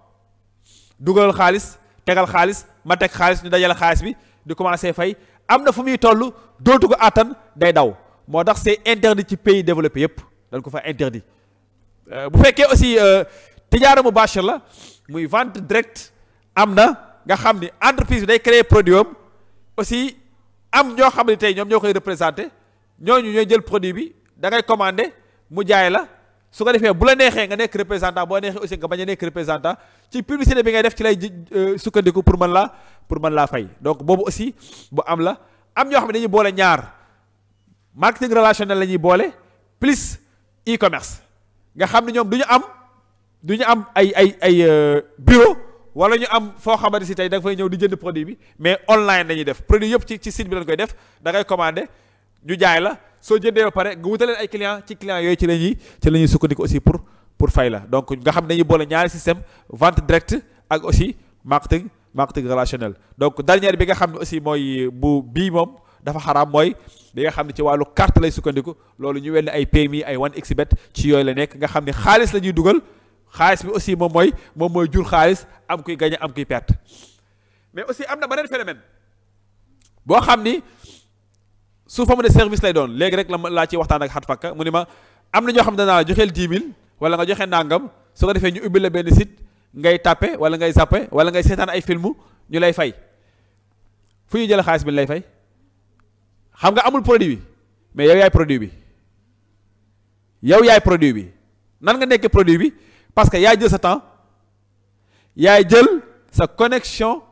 dugalal xaalis tegal xaalis ma teg xaalis ñu dajale xaalis bi di commencer fay am na fu muy toll dootu ko àttan day daw moo tax c'est interdit ci pays développé yépp dañ ko fa interdit bu fekkee aussi tijaara mubashir la muy vente directe am na nga xam ni entreprise bi day créer produit am aussi am ñoo xam ne tey ñoom ñoo koy représenté ñooñu ñooy jël produit bi da ngay commandé mu jaay la su ko defee bu la neexee nga nekk représentant boo neexee aussi nga bañ a nekk représentant ci publicité bi ngay def ci lay sukkandiku pour mën laa fay donc boobu aussi bu am la am ñoo xam ne dañuy boole ñaar marketing relationnel la ñuy boole plus e-commerce nga xam ne ñoom du ñu am ay bureau wala ñu am foo xamante si tey da nga fay ñëw di jënd produit bi mais online lañuy def produit yëpp ci site bi lañ koy def da ngay commandé ñu jaay la soo jëndee ba pare nga wutaleen ay clients ci clients yooyu ci la ñuy sukkandiku aussi pour fay la donc nga xam ne dañuy boole ñaari système vente directe ak aussi marketing relationnel donc dernière bi nga xam ne aussi mooy bii moom dafa xaraam mooy bi nga xam ne ci wàllu carte lay sukkandiku loolu ñu wel ni ay PMI ay 1xBet ci yooyu la nekk nga xam ne xaalis la ñuy dugal xaalis bi aussi moom mooy jur xaalis am kuy gagné am kuy perte mais aussi am na beneen phénomène boo xam ni sous forme de service lay doon léegi rek laa ciy waxtaan ak xat fakka mu ni ma am na ñoo xam ne danaa joxeel 10 000 wala nga joxe nangam su ko defee ñu ubbil la benn site ngay tàppe wala ngay zappe wala ngay seetaan ay film ñu lay fay fu ñu jël xaalis bi ñu lay fay xam nga amul produit bi mais yow yaay produit bi nan nga nekk produit bi parce que yaay jël sa temps yaay jël sa connexion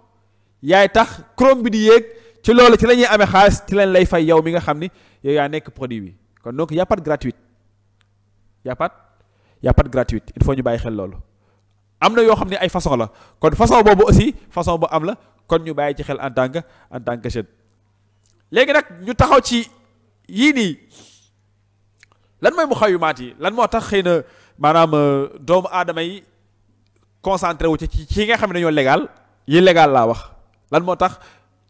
yaay tax Chrome bi di yéeg ci loolu ci la ñuy amee xaalis ci leen lay fay yow mi nga xam ni yow yaa nekk produit bi kon donc y a pas de gratuite y a pas de gratuite il faut ñu bàyyi xel loolu am na yoo xam ne ay façon la kon façon boobu aussi façon bu am la kon ñu bàyyi ci xel en tant que jeune léegi nag ñu taxaw ci yii nii lan mooy mu xayumaat yi lan moo tax xëy na maanaam doomu aadama yi concentré wu ci nga xam ne dañoo légal yi légal laa wax lan moo tax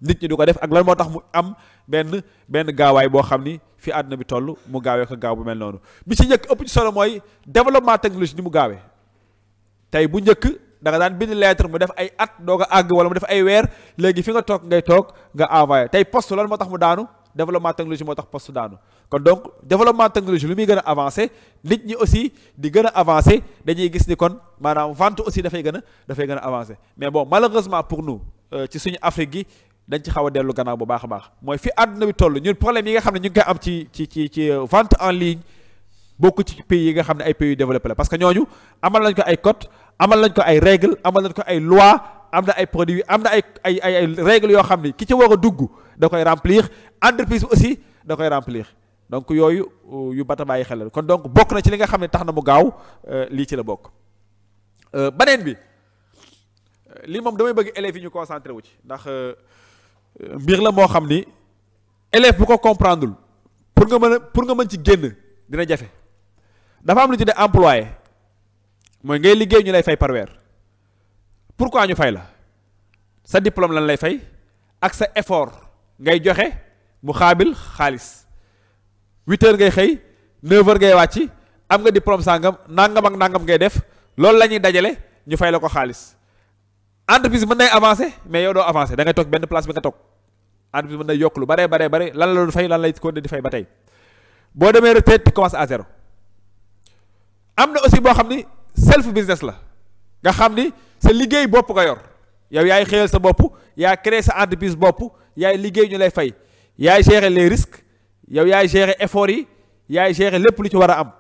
nit ñi du ko def ak lan moo tax mu am benn gaawaay boo xam ni fi àdduna bi toll mu gaawee ko gaaw bu mel noonu bi ci njëkk ëpp ci solo mooy développement technologie ni mu gaawee tey bu njëkk da nga daan bind lettre mu def ay at doog a àgg wala mu def ay weer léegi fi nga toog ngay toog nga envoyé tey poste lan moo tax mu daanu développement technologie moo tax poste daanu kon donc développement technologie lu muy gën a avancé nit ñi aussi di gën a avancé dañuy gis ni kon maanaam vente aussi dafay gën a avancé mais bon malheureusement pour nous ci suñu Afrique gi dañ ci xaw a dellu gannaaw bu baax a baax mooy fi àdduna bi toll ñun problème yi nga xam ne ñu ngi koy am ci vente en ligne bokk ci pays yi nga xam ne ay pays yu développé la parce que ñooñu amal nañ ko ay code amal nañ ko ay règle amal nañ ko ay loi am na ay produits am na ay règles yoo xam ni ki ci war a dugg da koy remplir entreprise bi aussi da koy remplir donc yooyu yu bata bàyyi xel kon donc bokk na ci li nga xam ne tax na mu gaaw lii ci la bokk beneen bi lii moom damay bëgg élèves yi ñu concentré wu ci ndax mbir la moo xam ni élève bu ko comprendreul pour nga mën ci génn dina jafe dafa am lu ci de employé mooy ngay liggéey ñu lay fay par weer pourquoi ñu fay la sa diplôme lan lay fay ak sa effort ngay joxe mu xaabil xaalis 8 heures ngay xëy 9 heures ngay wàcc am nga diplôme sangam nangam ak nangam ngay def loolu la ñuy dajale ñu fay la ko xaalis entreprise mën nay avancer mais yow doo avancer da ngay toog benn place bi nga toog entreprise mën nay yokk lu bare lan la doon fay lan lay ko di fay ba tey boo demee retraite tu commences à zéro am na aussi boo xam ni self business la nga xam ni sa liggéey bopp nga yor yow yaay xëyal sa bopp yaa créer sa entreprise bopp yaay liggéey ñu lay fay yaay gérer les risques yow yaay gérer effort yi yaay gérer lépp lu ci war a am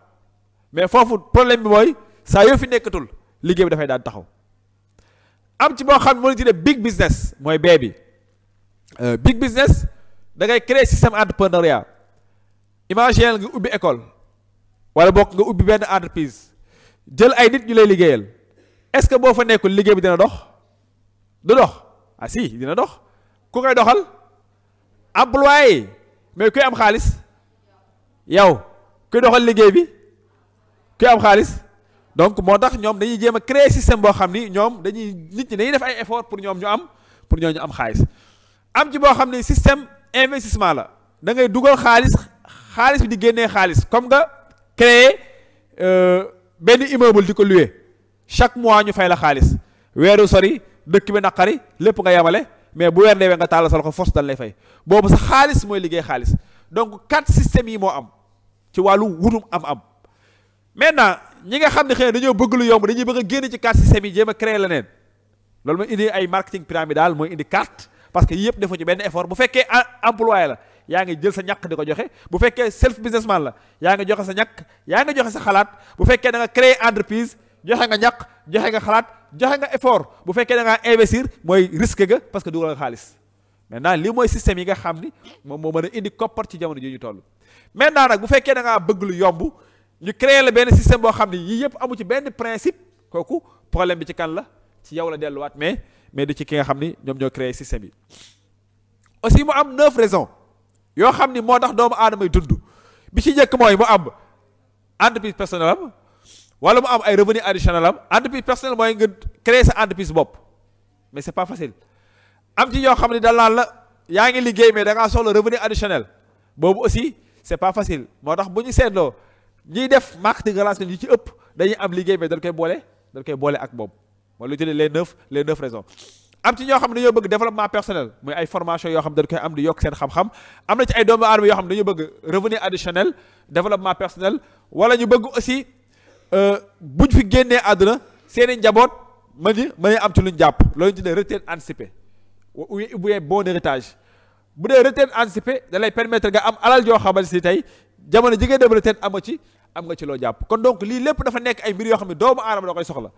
mais foofu problème bi mooy saa yoo fi nekkatul liggéey bi dafay daan taxaw. am ci boo xam ne moo tuddee big business mooy bee bi big business da ngay créer système entrepreneuriat imagine nga ubbi école wala bokk nga ubbi benn entreprise jël ay nit ñu lay liggéeyal est-ce que boo fa nekkul liggéey bi dina dox du dox ah si dina dox ku koy doxal employé mais kuy am xaalis yow kuy doxal liggéey bi kuy am xaalis donc moo tax ñoom dañuy jéem a créer système boo xam ni ñoom dañuy nit ñi dañuy def ay effort pour ñoom ñu am pour ñoo ñu am xaalis am ci boo xam ni système investissement la da ngay dugal xaalis bi di génnee xaalis comme nga créer benn immeuble di ko louer chaque mois ñu fay la xaalis weeru sori dëkk bi naqari lépp nga yemale mais bu weer deewee nga tàllal sa loxo force dañ lay fay boobu sa xaalis mooy liggéey xaalis donc 4 systèmes yi moo am ci wàllu wutum am-am. maintenant ñi nga xam ne xëy na dañoo bëgg lu yomb dañuy bëgg a génn ci 4 systèmes yi jéem a créer leneen loolu mooy indi ay marketing pyramidal mooy indi carte parce que yëpp defoo ci benn effort bu fekkee employé la yaa ngi jël sa ñàkk di ko joxe bu fekkee self businessman la yaa ngi joxe sa ñàkk yaa ngi joxe sa xalaat bu fekkee da nga créer entreprise joxe nga ñàkk joxe nga xalaat joxe nga effort bu fekkee da ngaa investir mooy risque ga parce que dugal nga xaalis maintenant lii mooy système yi nga xam ni moom moo mën a indi koppar ci jamono ji ñu toll maintenant nag bu fekkee da ngaa bëgg lu yomb ñu créer la benn système boo xam ne yii yëpp amu ci benn principe kooku problème bi ci kan la ci yow la delluwaat mais du ci ki nga xam ni ñoom ñoo créer système yi aussi mu am 9 raisons yoo xam ni moo tax doomu aadama yi dund bi ci njëkk mooy mu am entreprise personnelle am wala mu am ay revenu additionnel am entreprise personnelle mooy nga créer sa entreprise bopp mais c'est pas facile am ci yoo xam ne dañ naan la yaa ngi liggéey mais da ngaa soxla revenu additionnel boobu aussi c'est pas facile moo tax bu ñu seetloo ñiy def marketing relation yi ci ëpp dañuy am liggéey mais dañ koy boole ak moom mooy lu tuddee les neuf raisons am ci ñoo xam ne dañoo bëgg développement personnel muy ay formation yoo xam ne dañ koy am di yokk seen xam-xam am na ci ay doomu aadama yoo xam ne dañoo bëgg revenu additionnel développement personnel wala ñu bëgg aussi buñ fi génnee àdduna seeni njaboot mën am ci luñ jàpp loolu ñu tuddee retraite anticipée ou bien bon héritage bu dee retraite anticipée da lay permettre nga am alal joo xamal si tey jamono ji ngay dem retraite am nga ci loo jàpp kon donc lii lépp dafa nekk ay mbir yoo xam ne doomu aadama da koy soxla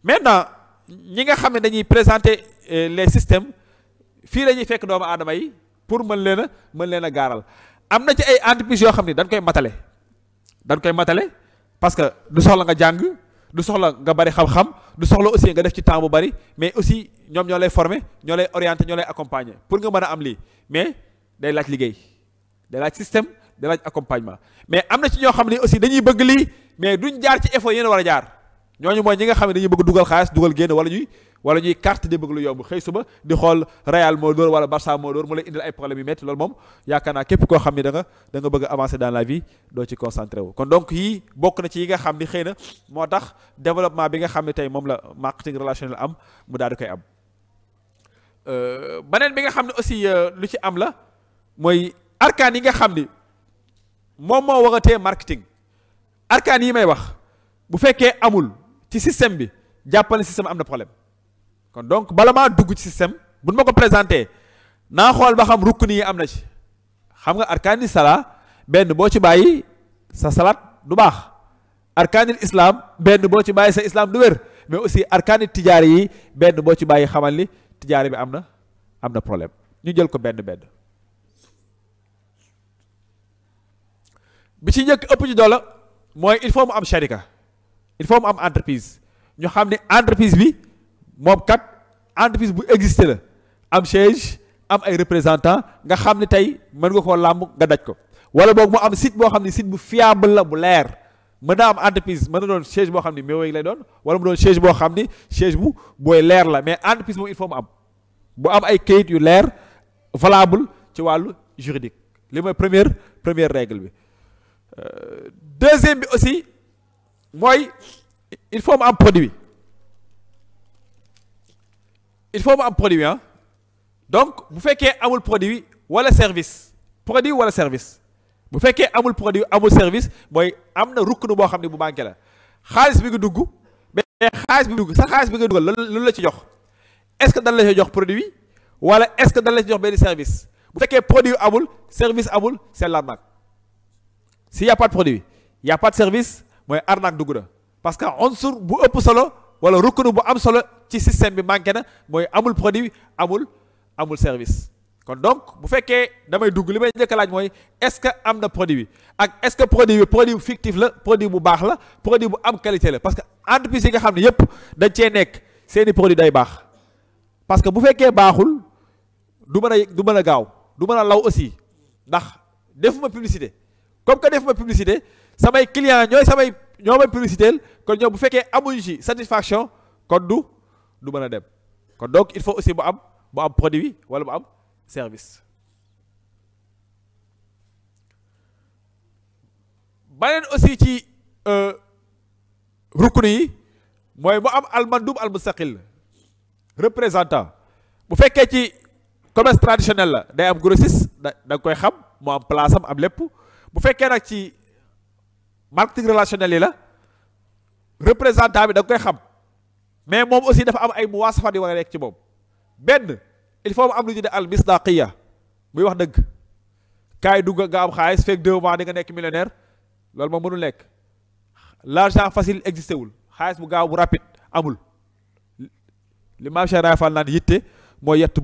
maintenant ñi nga xam ne dañuy présenter les systèmes fii la ñuy fekk doomu aadama yi pour mën leen a gaaral am na ci ay entreprises yoo xam ne dañ koy matale parce que du soxla nga jàng du soxla nga bari xam-xam du soxla aussi nga def ci temps bu bari mais aussi ñoom ñoo lay former ñoo lay orienter ñoo lay accompagner pour nga mën a am lii mais day laaj liggéey day laaj système day laaj accompagnement mais am na ci ñoo xam ne aussi dañuy bëgg lii mais duñ jaar ci effort yéen war a jaar ñooñu mooy ñi nga xam ne dañuy bëgg dugal xaalis dugal génn wala ñuy carte di bëgg lu yomb xëy suba di xool Real moo dóor wala Barça moo dóor mu lay indil ay problèmes yu métti loolu moom yaakaar naa képp koo xam ne da nga bëgg a avancer dans la vie doo ci concentré wu kon donc yii bokk na ci yi nga xam ni xëy na moo tax développement bi nga xam ne tey moom la marketing relationnel am mu daal di koy am beneen bi nga xam ne aussi lu ci am la mooy arkaan yi nga xam ni moom moo waxatee marketing arkaan yi may wax bu fekkee amul ci système bi jàppale système am na problème kon donc bala maa dugg ci système buñ ma ko présenté naa xool ba xam rukk nii am na ci xam nga arkaani salaa benn boo ci bàyyi sa salaat du baax arkaanil islam benn boo ci bàyyi sa islam du wér mais aussi arkaani tijaari yi benn boo ci bàyyi xamal ni tijaari bi am na problème ñu jël ko benn bi ci njëkk ëpp ci doole mooy il faut mu am sharika il faut mu am entreprise ñu xam ne entreprise bi moom kat entreprise bu existé la am siège am ay représentant nga xam ne tey mën nga koo làmb nga daj ko wala boog mu am site boo xam ne site bu fiable la bu leer mën na am entreprise mën na doon siège boo xam ne méoy lay doon wala mu doon siège boo xam ni siège booy leer la mais entreprise moom il faut mu am bu am ay kayit yu leer valable ci wàllu juridique li mooy première règle bi deuxième bi aussi mooy il faut mu am produit ah donc bu fekkee amul produit wala service bu fekkee amul produit amul service mooy am na rukk nu boo xam ne bu manqué la xaalis bi nga dugg mais xaalis bi dugg sa xaalis bi nga dugal loolu la ci jox est-ce que dañ la ci jox produit wala est-ce que dañ la ci jox benn service bu fekkee produit amul service amul c'est l'arnaque. S'il y a pas de produit il y a pas de service mooy arnaque dugg na parce que unsur bu ëpp solo wala ruknu bu am solo ci système bi manqué na mooy amul produit amul service. kon donc bu fekkee damay dugg li may njëkk a laaj mooy est-ce que am na produit bi ak est-ce que produit bi produit fictif la produit bu baax la produit bu am qualité la parce que entreprise yi nga xam ne yépp dañ cee nekk seeni produit day baax parce que bu fekkee baaxul du mën a gaaw du mën a law aussi ndax defuma publicité comme que defuma publicité samay clients ñoo may publicité kon ñoom bu fekkee amuñu ci satisfaction kon du mën a dem kon donc il faut aussi bu am produit wala bu am service. baneen aussi ci ruknu yi mooy mu am almandub almustaqil représentant bu fekkee ci commerce traditionnel la day am grossiste da nga koy xam mu am place am lépp bu fekkee nag ci marketing relationnel yi la représentant bi da nga koy xam mais moom aussi dafa am ay muwaasafaat yu war a nekk ci moom benn il faut mu am lu ñu ne al misdaqiya muy wax dëgg kaay dugg nga am xaalis fekk 2 mois di nga nekk millionnaire loolu moom mënul nekk l'argent facile existé wul xaalis bu gaaw bu rapide amul li maam Cheikh Raye Fall naan yitte mooy yett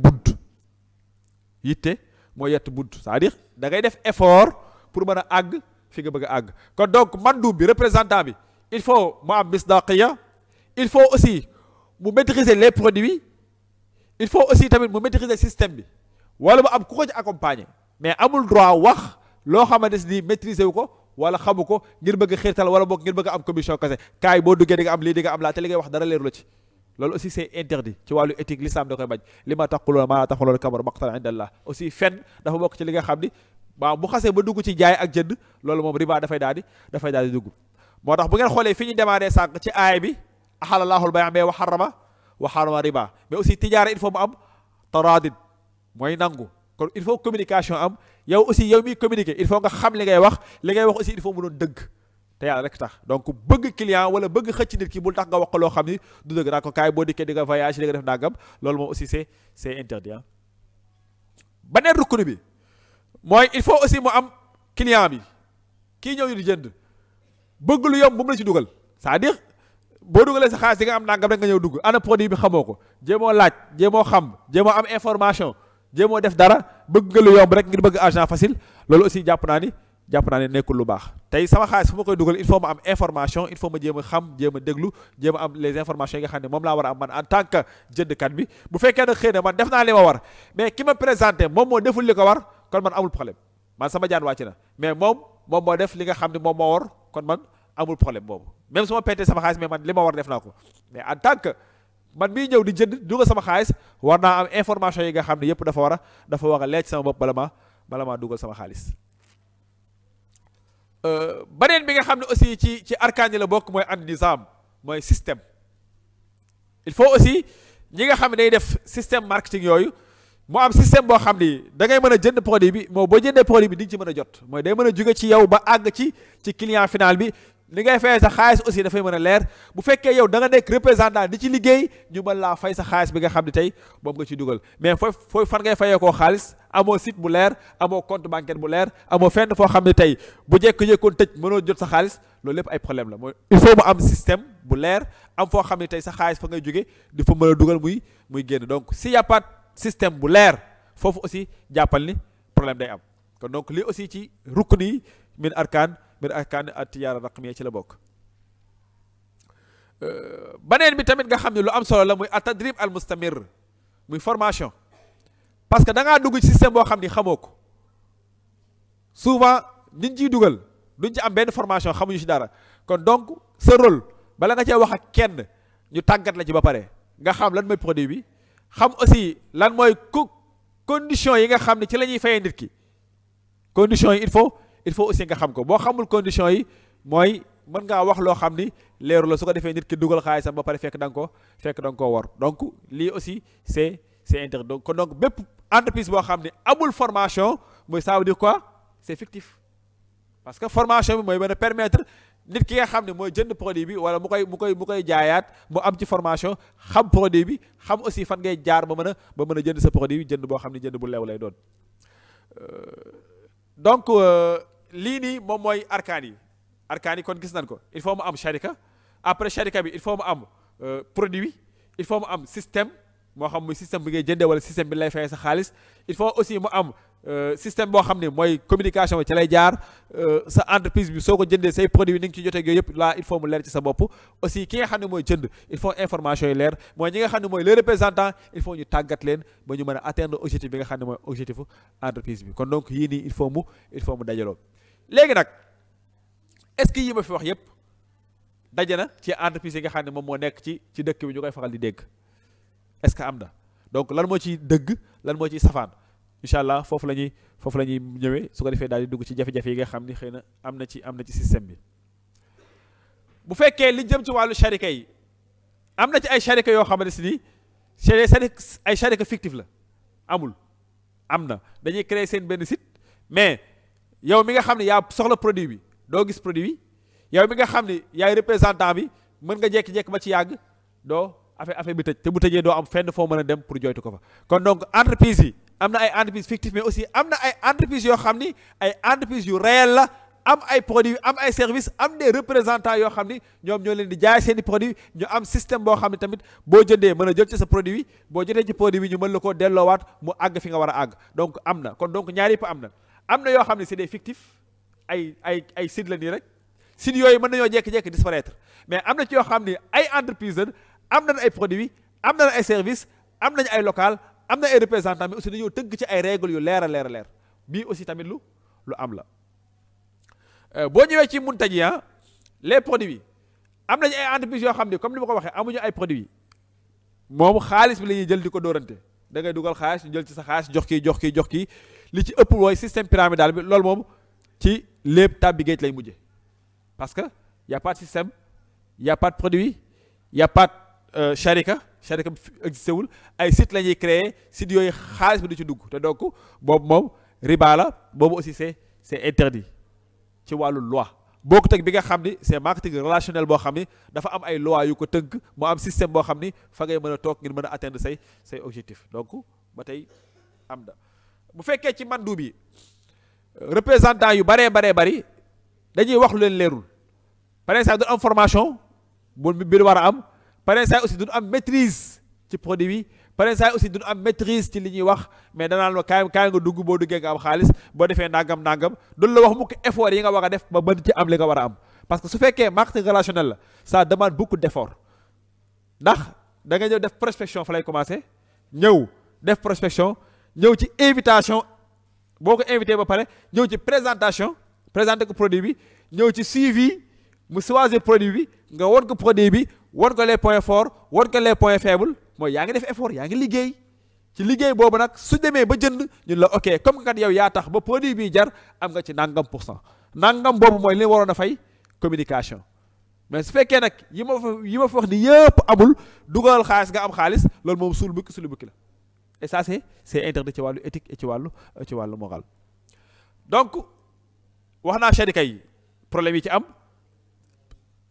bunt c'est-à-dire da ngay def effort pour mën a àgg fi nga bëgg a àgg kon donc mandub bi représentant bi il faut mu am misdaqiya il faut aussi mu maîtriser les produits il faut aussi tamit mu maîtriser système bi wala mu am ku ko ci accompagner mais amul droit wax loo xamante ni maîtriser wu ko wala xamu ko ngir bëgg a xiirtal wala boog ngir bëgg a am commission kese kaay boo duggee di nga am lii di nga am laa te li ngay wax dara leeru la ci loolu aussi c'est interdit ci wàllu éthique l'islam da koy bañ li ma taquluuna maa laa taquluuna kabura maqtan inda Allah aussi fen dafa bokk ci li nga xam ni waaw bu xasee ba dugg ci jaay ak jënd loolu moom riba dafay daal di dugg moo tax bu ngeen xoolee fi ñu démarré sànq ci aaya bi ahalallahul bay'a wa harrama riba mais aussi tijaara il faut mu am taraadin mooy nangu kon il faut communication am yow aussi yow miy communiquer il faut nga xam li ngay wax aussi il faut mu doon dëgg te yàlla rek tax donc bëgg client wala bëgg xëcc nit ki bul tax nga wax ko loo xam ni du dëgg naa ko kaay boo dikkee di nga voyage di nga def nangam loolu moom aussi c'est interdit ah. beneen ruknu bi mooy il faut aussi mu am client bi kii ñëw di jënd bëgg lu yomb bu mu la ci dugal c'est-à-dire boo dugalee sa xaalis di nga am nangam rek nga ñëw dugg ana produit bi xamoo ko jéemoo laaj jéemoo xam jéemoo am information jéemoo def dara bëgg nga lu yomb rek ngir bëgg argent facile loolu aussi jàpp naa ne nekkul lu baax tey sama xaalis fu ma koy dugal il faut ma am information il faut ma jéem a xam jéem a déglu jéem a am les informations yi nga xam ne moom laa war a am man en tant que jëndkat bi bu fekkee nag xëy na man def naa li ma war mais ki ma présenté moom moo deful li ko war kon man amul problème man sama jaan wàcc na mais moom moo def li nga xam ne moom moo war kon man amul problème boobu même su ma peetee sama xaalis mais man li ma war def naa ko mais en tant que man miy ñëw di jënd dugal sama xaalis war naa am information yi nga xam ne yëpp dafa war a leec sama bopp bala maa dugal sama xaalis. beneen bi nga xam ne aussi ci arkaan yi la bokk mooy an nizam mooy système il faut aussi ñi nga xam ne day def système marketing yooyu mu am système boo xam ni da ngay mën a jënd produit bi moo boo jëndee produit bi di nga ci mën a jot mooy day mën a jóge ci yow ba àgg ci client final bi li ngay fay sa xaalis aussi dafay mën a leer bu fekkee yow da nga nekk représentant di ci liggéey ñu mën laa fay sa xaalis bi nga xam ne tey moom nga ci dugal mais fooy fan ngay fayee koo xaalis amoo site bu leer amoo compte bancaire bu leer amoo fenn foo xam ne tey bu jekk-jekkoon tëj mënoo jot sa xaalis loolu lépp ay problème la mooy il faut mu am système bu leer am foo xam ne tey sa xaalis fa ngay jóge di fa mën a dugal muy génn donc s'il y a pas système bu leer foofu aussi jàppal ni problème day am kon donc lii aussi ci rukn yi min arkaan at-tijaara raqmiya ci la bokk. beneen bi tamit nga xam ne lu am solo la muy at-tadrib al-mustamir muy formation parce que da ngaa dugg ci système boo xam ni xamoo ko souvent niñ ciy dugal duñ ci am benn formation xamuñu ci dara kon donc sa rôle bala nga cee wax ak kenn ñu tàggat la ci ba pare nga xam lan mooy produit bi xam aussi lan mooy condition yi nga xam ne ci la ñuy fayee nit ki conditions yi il faut aussi nga xam ko boo xamul conditions yi mooy mën ngaa wax loo xam ni leeru la su ko defee nit ki dugal xaalisam ba pare fekk da nga koo war donc lii aussi c'est interdit donc bépp entreprise boo xam ne amul formation mooy ça veut dire quoi c'est fictif parce que formation bi mooy mën a permettre nit ki nga xam ne mooy jënd produit bi wala mu koy jaayaat mu am ci formation xam produit bi xam aussi fan ngay jaar ba mën a jënd sa produit bi jënd boo xam ne jënd bu leew lay doon donc lii nii moom mooy arkaan yi kon gis nañ ko il faut mu am sharika après sharika bi il faut mu am produit il faut mu am système moo xam muy système bi ngay jëndee wala système bi lay fayee sa xaalis il faut aussi mu am système boo xam ne mooy communication bi ci lay jaar sa entreprise bi soo ko jëndee say produits ni nga ci jotee yooyu yëpp là il faut mu leer ci sa bopp aussi ki nga xam ne mooy jënd il faut information yi leer mooy ñi nga xam ne mooy les représentants il faut ñu tàggat leen ba ñu mën a atteindre objectif bi nga xam ne mooy objectifu entreprise bi kon donc yii nii il faut mu dajaloo léegi nag est-ce que yi ma fi wax yëpp daje na ci entreprise yi nga xam ne moom moo nekk ci dëkk bi ñu koy faral di dégg est-ce que am na donc lan moo ciy dëgg lan moo ciy safaan incha allah foofu la ñuy ñëwee su ko defee daal di dugg ci jafe-jafe yi nga xam ni xëy na am na ci système bi bu fekkee li jëm ci wàllu sharika yi am na ci ay sharika yoo xamante ni ay sharika fictif la am na dañuy créer seen benn site mais yow mi nga xam ne yaa soxla produit bi doo gis produit bi yow mi nga xam ne yaay représentant bi mën nga jekki-jekki ba ci yàgg doo affaire bi tëj te bu tëjee doo am fenn foo mën a dem pour joytu ko fa kon donc entreprise yi am na ay entreprise fictive mais aussi am na ay entreprise yoo xam ni ay entreprise yu réel la am ay produits am ay services am des représentants yoo xam ni ñoom ñoo leen di jaay seen i produits ñu am système boo xam ne tamit boo jëndee mën a jël ci sa produit bi boo jotee ci produit bi ñu mën la koo delloowaat mu àgg fi nga war a àgg donc am na kon donc ñaar yëpp am na yoo xam ne c'est des fictifs ay sites la nii rek sites yooyu mën nañoo jékki-jékki disparaître mais am na ci yoo xam ni ay entreprise la am nañ ay produits am nañ ay services am nañ ay local am na ay représentants mais aussi dañoo tëgg ci ay règles yu leer a leer bii aussi tamit lu am la boo ñëwee ci muntaj yi les produits am nañu ay entreprises yoo xam ne comme ni ma ko waxee amuñu ay produits moom xaalis bi la ñuy jël di ko dóorante da ngay dugal xaalis ñu jël ci sa xaalis jox kii li ci ëpp mooy système pyramidal bi loolu moom ci lépp tàbbi géej lay mujje parce que y a pas de système y a pas de produit y a pas de sharika bi existé wul ay site la ñuy créer site yooyu xaalis bi du ci dugg te donc boobu moom riba la boobu aussi c'est interdit ci wàllu loi bokku teg bi nga xam ni c'est marketing relationnel boo xam ni dafa am ay loi yu ko tënk mu am système boo xam ni fa ngay mën a toog ngir mën a atteindre say objectif donc ba tey am na bu fekkee ci mandu bi représentant yu bari dañuy wax lu leen leerul par exemple du am formation bu bi war a am par exemple aussi duñu am maîtrise ci produit bi par exemple aussi duñu am maîtrise ci li ñuy wax mais danaan la kaay nga dugg boo duggee nga am xaalis boo defee nangam duñu la wax mukk effort yi nga war a def ba mën ci am li nga war a am parce que su fekkee marketing relationnel la ça demande beaucoup d'effort ndax da nga ñëw def prospection fa lay commencer ñëw def prospection ñëw ci invitation boo ko invité ba pare ñëw ci présentation présenter ko produit bi ñëw ci suivi mu choisir produit bi nga won ko produit bi won ko les points forts won ko les points faibles mooy yaa ngi def effort yaa ngi liggéey ci liggéey boobu nag su demee ba jënd ñun la ok comme kat yow yaa tax ba produit bi jar am nga ci nangam % nangam boobu mooy li waroon a fay communication mais su fekkee nag yi ma fa wax ni yëpp amul dugal xaalis nga am xaalis loolu moom suul bukki la et ça c'est interdit ci wàllu éthique et ci wàllu moral donc wax naa sharika yi problème yi ci am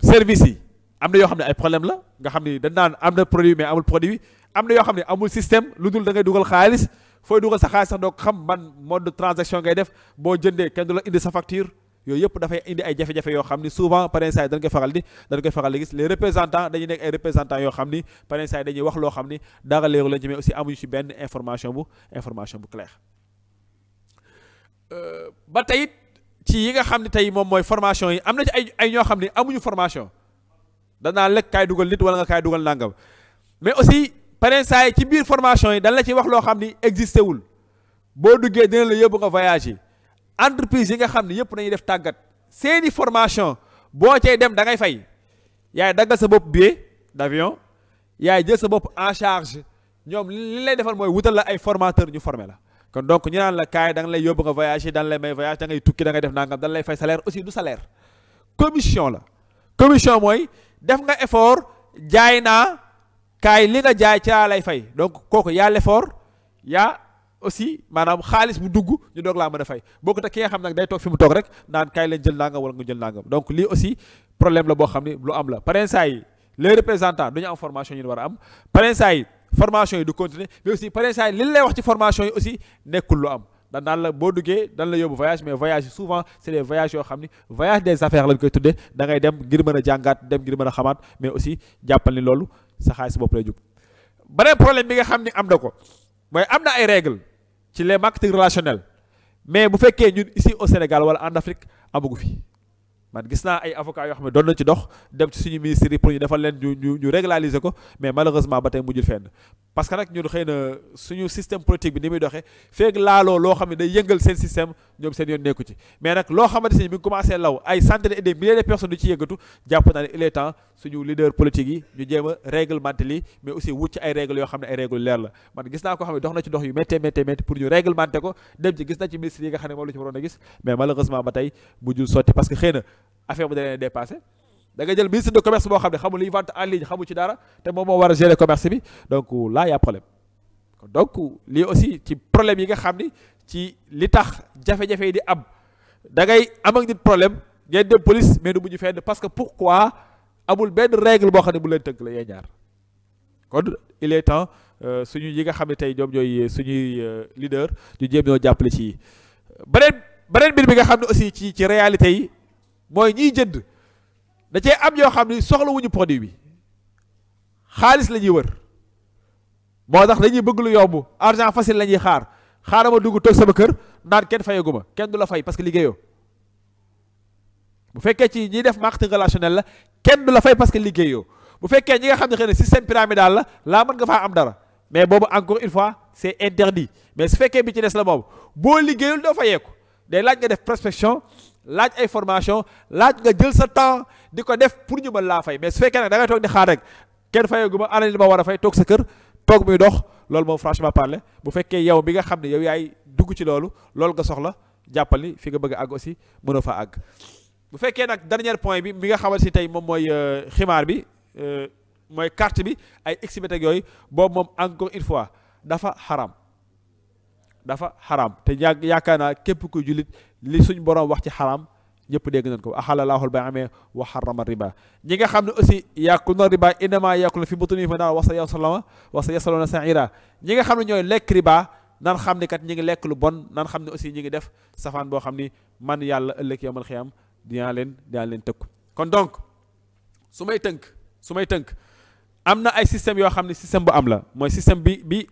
service yi am na yoo xam ne ay problème la nga xam ni dañ naan am na produit mais amul produit am na yoo xam ne amul système lu dul da ngay dugal xaalis fooy dugal sa xaalis sax doo xam ban mode de transaction ngay def boo jëndee kenn du la indi sa facture yooyu yëpp dafay indi ay jafe-jafe yoo xam ni souvent par exemple dañ koy faral di gis les représentants dañuy nekk ay représentants yoo xam ni par exemple dañuy wax loo xam ni dara leeru lañ ci mais aussi amuñu ci benn information bu claire ba tey ci yi nga xam ne tey moom mooy formation yi am na ci ay ñoo xam ne amuñu formation danaa lekk kaay dugal nit wala nga kaay dugal nangam mais aussi parents yi ci biir formation yi dañ la ci wax loo xam ni existé wul boo duggee dina la yóbbu nga voyager entreprise yi nga xam ne yëpp nañuy def tàggat seeni formation boo cay dem da ngay fay yaay daggal sa bopp billet d'avion yaay jël sa bopp en charge ñoom li lay defal mooy wutal la ay formateur ñu former la kon donc ñu naan la kaay da nga lay yóbbu nga voyager dañ lay may voyage da ngay tukki da ngay def nangam dañ lay fay salaire aussi du salaire commission la commission mooy def nga effort jaay naa kaay li nga jaay ca lay fay donc kooku yaa l'effort yaa aussi maanaam xaalis bu dugg ñu doog laa mën a fay boo ko te ki nga xam nag day toog fi mu toog rek naan kaay leen jël nangam wala nga jël nangam donc lii aussi problème la boo xam ni lu am la parrain saa yi les représentants duñu am formation yi war a am parrain saa yi formation yi du continuer mais aussi parrain saa yi li lay wax ci formation yi aussi nekkul lu am daan la boo duggee dan la yóbbu voyage mais voyage souvent c'est des voyages yoo xam ni voyage des affaires lañ koy tuddee da ngay dem ngir mën a jàngaat dem ngir mën a xamaat mais aussi jàppal ni loolu sa xaalis bopp lay jug beneen problème bi nga xam ni am na ko mooy am na ay règles ci les marketing relationnels mais bu fekkee ñun ici au Sénégal wala en Afrique amagu fi man gis naa ay avocats yoo xam ne doon nañ ci dox dem ci suñu ministère yi pour ñu defal leen ñu régulariser ko mais malheureusement ba tey mujjul fenn parce que nag ñun xëy na suñu système politique bi ni muy doxee feeg laaloo loo xam ne day yëngal seen système ñoom seen yoon nekku ci mais nag loo xamante ni mi ngi commencé law ay centaines et des milliers de personnes du ci yëngatu jàpp naa ne il est temps suñu leader politique yi ñu jéem a réglementer lii mais aussi wut ci ay règles yoo xam ne ay règles leer la man gis naa ko xam ne dox na ci dox yu métti pour ñu réglementer ko dem ci gis na ci ministre yi nga xam ne moom la ci waroon a gis mais malheureusement ba tey mujjul sotti parce que xëy na affaire bu da leen dépassé da nga jël ministre de commerce boo xam ne xamul liy vente en ligne xamul ci dara te moom moo war a gérer commerce bi donc là y a problème donc lii aussi ci problème yi nga xam ni ci li tax jafe-jafe yi di am da ngay am ak nit problème ngeen dem police mais du mujj fenn parce que pourquoi amul benn règle boo xam ne bu leen tënk la yee ñaar kon il est temps suñu yi nga xam ne tey ñoom ñooy suñuy leader ñu jéem ñoo jàppale ci beneen mbir bi nga xam ne aussi ci réalité yi mooy ñiy jënd da cee am yoo xam ni soxlawuñu produit bi xaalis la ñuy wër moo tax dañuy bëgg lu yomb argent facile la ñuy xaaral ma dugg toog sama kër naan kenn fayaguma kenn du la fay parce que liggéeyoo bu fekkee ci ñiy def marketing relationnel la kenn du la fay parce que liggéeyoo bu fekkee ñi nga xam ne xëy na système pyramidal la laa mën nga faa am dara mais boobu encore une fois c'est interdit mais su fekkee bi ci des la moom boo liggéeyul doo fayeeku day laaj nga def prospection laaj ay formation laaj nga jël sa temps di ko def pour ñu mën laa fay mais su fekkee nag da ngay toog di xaar rek kenn fayaguma ana li ma war a fay toog sa kër toog muy dox loolu moom franchement parler bu fekkee yow bi nga xam ne yow yaay dugg ci loolu nga soxla jàppali fi nga bëgg a àgg aussi mënoo fa àgg bu fekkee nag dernier point bi mi nga xamal si tey moom mooy ximaar bi mooy carte bi ay exhibit ak yooyu boobu moom encore une fois dafa xaram te yaakaar naa képp kuy jullit li suñ borom wax ci xaram ñëpp dégg nañ ko axalallaahu al-bay'a wa harrama riba ñi nga xam ne aussi yaakuluna riba innamaa yaakuluna fi butunihim naaran wa sayaslawna sa'ira ñi nga xam ne ñooy lekk riba nan xam ne kat ñi ngi lekk lu bon nan xam ne aussi ñi ngi def safaan boo xam ni man yàlla ëllëg yawmal xiyaam dinaa leen tëkku kon donc su may tënk am na ay système yoo xam ne système bu am la mooy système bi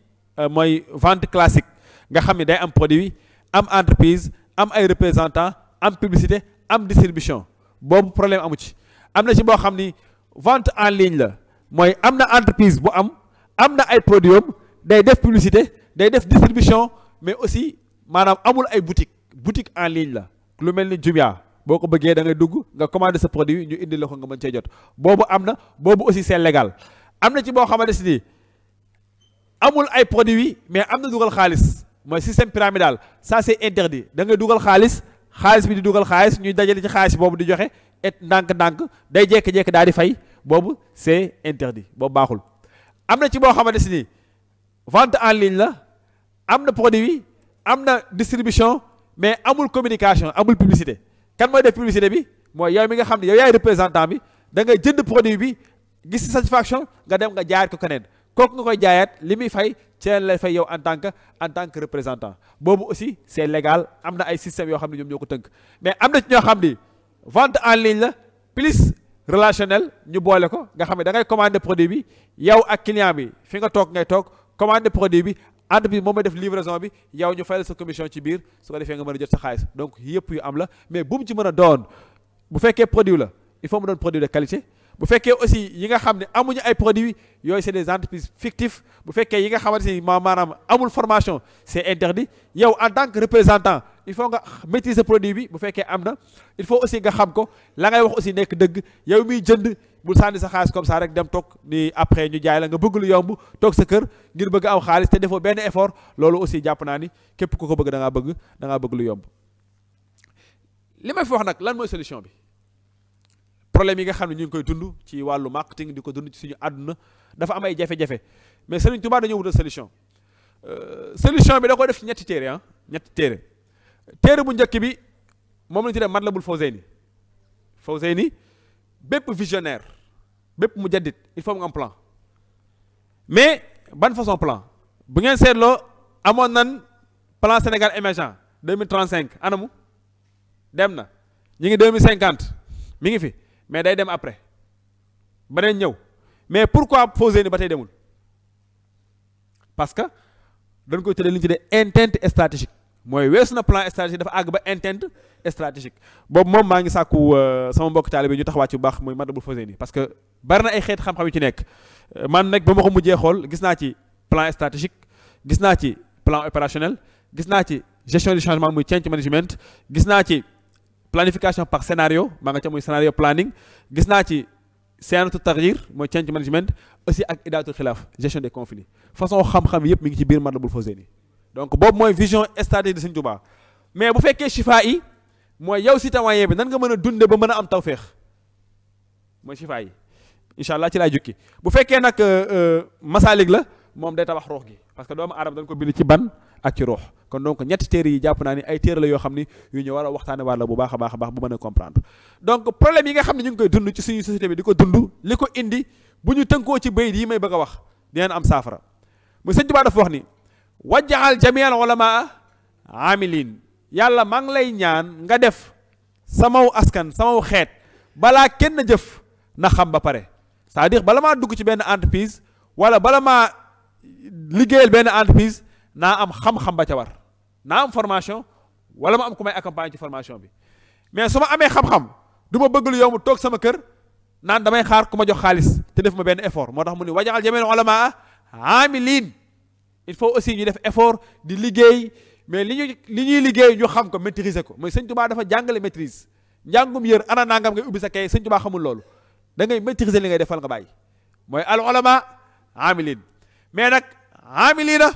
mooy vente classique nga xam ne day am produit am entreprise am ay représentant am publicité am distribution boobu problème amu ci am na ci boo xam ni vente en ligne la mooy am na entreprise bu am na ay produits day def publicité day def distribution mais aussi maanaam amul ay boutique en ligne la lu mel ni Jumia boo ko bëggee da ngay dugg nga commander sa produit ñu indi la ko nga mën cee jot boobu am na boobu aussi c'est légal am na ci boo xamante ni amul ay produits mais am na dugal xaalis mooy système pyramidal ça c'est interdit da ngay dugal xaalis bi di dugal xaalis ñuy dajale ci xaalis boobu di joxe et ndànk-ndànk day jékki-jékki daal di fay boobu c'est interdit boobu baaxul am na ci boo xamante ni vente en ligne la am na produit am na distribution mais amul communication amul publicité kan mooy def publicité bi mooy yow mi nga xam ne yow yaay représentant bi da ngay jënd produit bi gis satisfaction nga dem nga jaayaat ko keneen kooku nga koy jaayaat li muy fay ci lay fay yow en tant que représentant boobu aussi c'est légal am na ay systèmes yoo xam ne ñoom ñoo ko tënk mais am na ci ñoo xam ni vente en ligne la plus relationnel ñu boole ko nga xam ne da ngay commander produit bi yow ak client bi fi nga toog ngay toog commander produit bi entreprise moom mooy def livraison bi yow ñu fayal sa commission ci biir su ko defee nga mën a jot sa xaalis donc yëpp yu am la mais bu mu ci mën a doon bu fekkee produit la il faut mu doon produit de qualité bu fekkee aussi yi nga xam ne amuñu ay produits yooyu c'est des entreprises fictives bu fekkee yi nga xamante ni maanaam amul formation c'est interdit yow en tant que représentant il faut nga maîtriser produit bi bu fekkee am na il faut aussi nga xam ko la ngay wax aussi nekk dëgg yow miy jënd bul sànni sa xaalis comme ça rek dem toog ni après ñu jaay la nga bëgg lu yomb toog sa kër ngir bëgg am xaalis te defoo benn effort loolu aussi jàpp naa ni képp ku ko bëgg da ngaa bëgg lu yomb li may fi wax nag lan mooy solution bi problème yi nga xam ne ñu ngi koy dund ci wàllu marketing di ko dund ci suñu àdduna dafa am ay jafe-jafe mais Serigne Touba dañoo wutal solution solution bi da ko def ci ñetti téere bu njëkk bi moom lañu tuddee Matlabul Fawzayni bépp visionnaire bépp mujaddid il faut mu am plan mais ban façon plan bu ngeen seetloo amoon nan plan Sénégal émergent 2035 anamu dem na ñu ngi 2050 mi ngi fi mais day dem après beneen ñëw mais pourquoi Fawzeyni ba tey demul parce que dañ koy tëddee li ñu tuddee intent stratégique mooy weesu na plan stratégique dafa àgg ba intent stratégique boobu moom maa ngi sàkku sama mbokk taalibe ñu taxawaat ci bu baax muy Matlaboul Fawzeyni parce que bari na ay xeet xam-xam yu ci nekk man nag ba ma ko mujjee xool gis naa ci plan stratégique gis naa ci plan opérationnel gis naa ci gestion du changement muy change management gis naa ci planification par scénario maa nga ca muy scénario planning gis naa ci séanatu taghir mooy change management aussi ak idaatul xilaaf gestion des conflits façon xam-xam yépp mi ngi ci biir Matlaboul Fawzeyni donc boobu mooy vision stratégique de Sëñ Tuubaa mais bu fekkee chifa yi mooy yow citoyen bi nan nga mën a dunde ba mën a am tawféex mooy chifa yi incha allah ci laay jukki bu fekkee nag masalik la moom day tabax ruux gi parce que doomu aadama dañ ko bind ci ban ak ci ruux kon donc ñetti téere yi jàpp naa ni ay téere la yoo xam ni yu ñu war a waxtaane war la bu baax a baax a baax bu mën a comprendre donc problème yi nga xam ne ñu ngi koy dund ci suñu société bi di ko dund li ko indi bu ñu tënkoo ci bayit yi may bëgg a wax dinañ am saafara mu Sëñ Tuubaa dafa wax ni wajjaxal jamial ulamaa amilin yàlla maa ngi lay ñaan nga def samaw askan samaw xeet balaa kenn jëf na xam ba pare c'est-à-dire bala maa dugg ci benn entreprise wala bala maa liggéeyal benn entreprise naa am xam-xam ba ca war naa am formation wala ma am ku may accompagner ci formation bi mais su ma amee xam-xam du ma bëgg lu yow mu toog sama kër naan damay xaar ku ma jox xaalis te def ma benn effort moo tax mu ni wajaxal jamial ulamaa amilin il faut aussi ñu def effort di liggéey mais li ñuy liggéey ñu xam ko maîtriser ko mooy Sëñ Tuubaa dafa jàngale maîtrise njàngum yër ana nangam ngay ubbi sa kay Sëñ Tuubaa xamul loolu da ngay maîtriser li ngay defal nga bàyyi mooy al ulama amilin mais nag amilina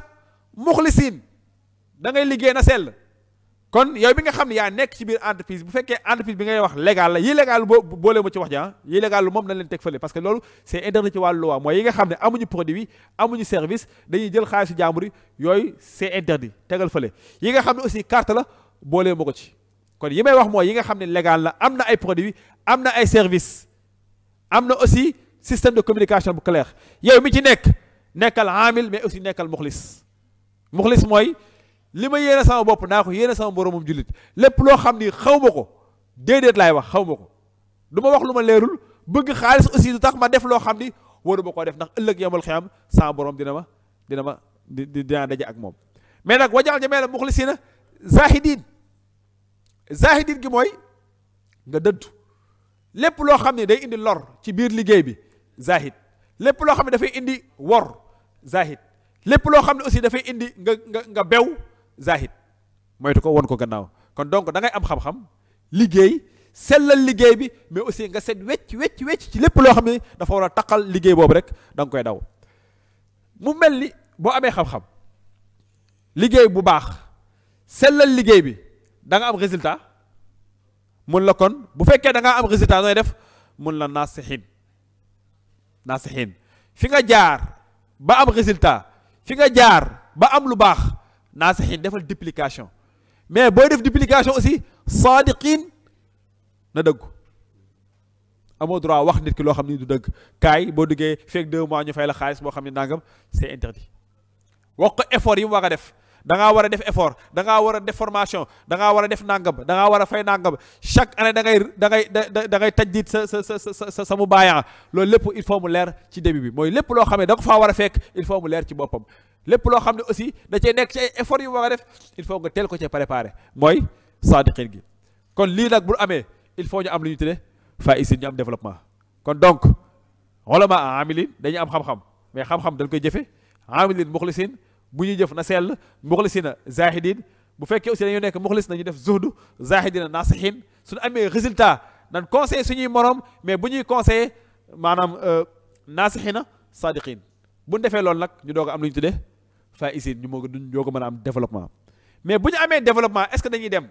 muxlisin da ngay liggéey na sell kon yow bi nga xam ne yaa nekk ci biir entreprise bu fekkee entreprise bi ngay wax légal la yi légal boole ma ci wax ja yi légal lu moom nañ leen teg fële parce que loolu c'est interdit ci wàllu loi mooy yi nga xam ne amuñu produit amuñu service dañuy jël xaalisu jàmbur yi yooyu c'est interdit tegal fële yi nga xam ne aussi carte la boole ma ko ci kon yi may wax mooy yi nga xam ne légal la am na ay produits am na ay service am na aussi système de communication bu clair yow mi ci nekkal amil mais aussi nekkal muxlis mooy li ma yéene sama bopp naa ko yéene sama moroomum jullit lépp loo xam ni xaw ma ko déedéet laay wax xaw ma ko du ma wax lu ma leerul bëgg xaalis aussi du tax ma def loo xam ni waru ma koo def ndax ëllëg yamal xiyam sama borom dinaa daje ak moom mais nag wajaxal jamial muxlisina zahidin gi mooy nga dëddu lépp loo xam ne day indi lor ci biir liggéey bi zahid lépp loo xam ne dafay indi wor zahid lépp loo xam ne aussi dafay indi nga bew zahid moytu ko won ko gannaaw kon donc da ngay am xam-xam liggéey sellal liggéey bi mais aussi nga set wecc ci lépp loo xam ne dafa war a taqal liggéey boobu rek da nga koy daw mu mel ni boo amee xam-xam liggéey bu baax sellal liggéey bi da nga am résultat mun la kon bu fekkee da ngaa am résultat nooy def mun la naasixiin fi nga jaar ba am résultat fi nga jaar ba am lu baax naasixiin defal duplication mais booy def duplication aussi saadiqiin na dëggu amoo droit wax nit ki loo xam ni du dëgg kaay boo duggee fekk 2 mois ñu fay la xaalis boo xam ne nangam c'est interdit wax ko effort yi mu war a def da ngaa war a def effort da ngaa war a def formation da ngaa war a def nangam da ngaa war a fay nangam chaque année da ngay tajdid sa mu baayaa loolu lépp il faut mu leer ci début bi mooy lépp loo xam ne da ko faa war a fekk il faut mu leer ci boppam lépp loo xam ne aussi da cee nekk ci ay effort yu war a def il faut nga teel ko cee préparer mooy saadiqin gi kon lii nag bu amee il faut ñu am lu ñu tuddee faisin ñu am développement kon donc ulama amilin dañu am xam-xam mais xam-xam dañ koy jëfe amilin muxlisin bu ñuy jëf na sell muxlisina zahidin bu fekkee aussi dañoo nekk muxlis nañu def zuhdu zahidina nasihin suñu amee résultat nan conseiller suñuy morom mais bu ñuy conseiller maanaam nasihina sadiqin bu ñu defee loolu nag ñu doog a am lu ñu tuddee faisin ñu moo duñ doog a mën a am développement mais bu ñu amee développement est-ce que dañuy dem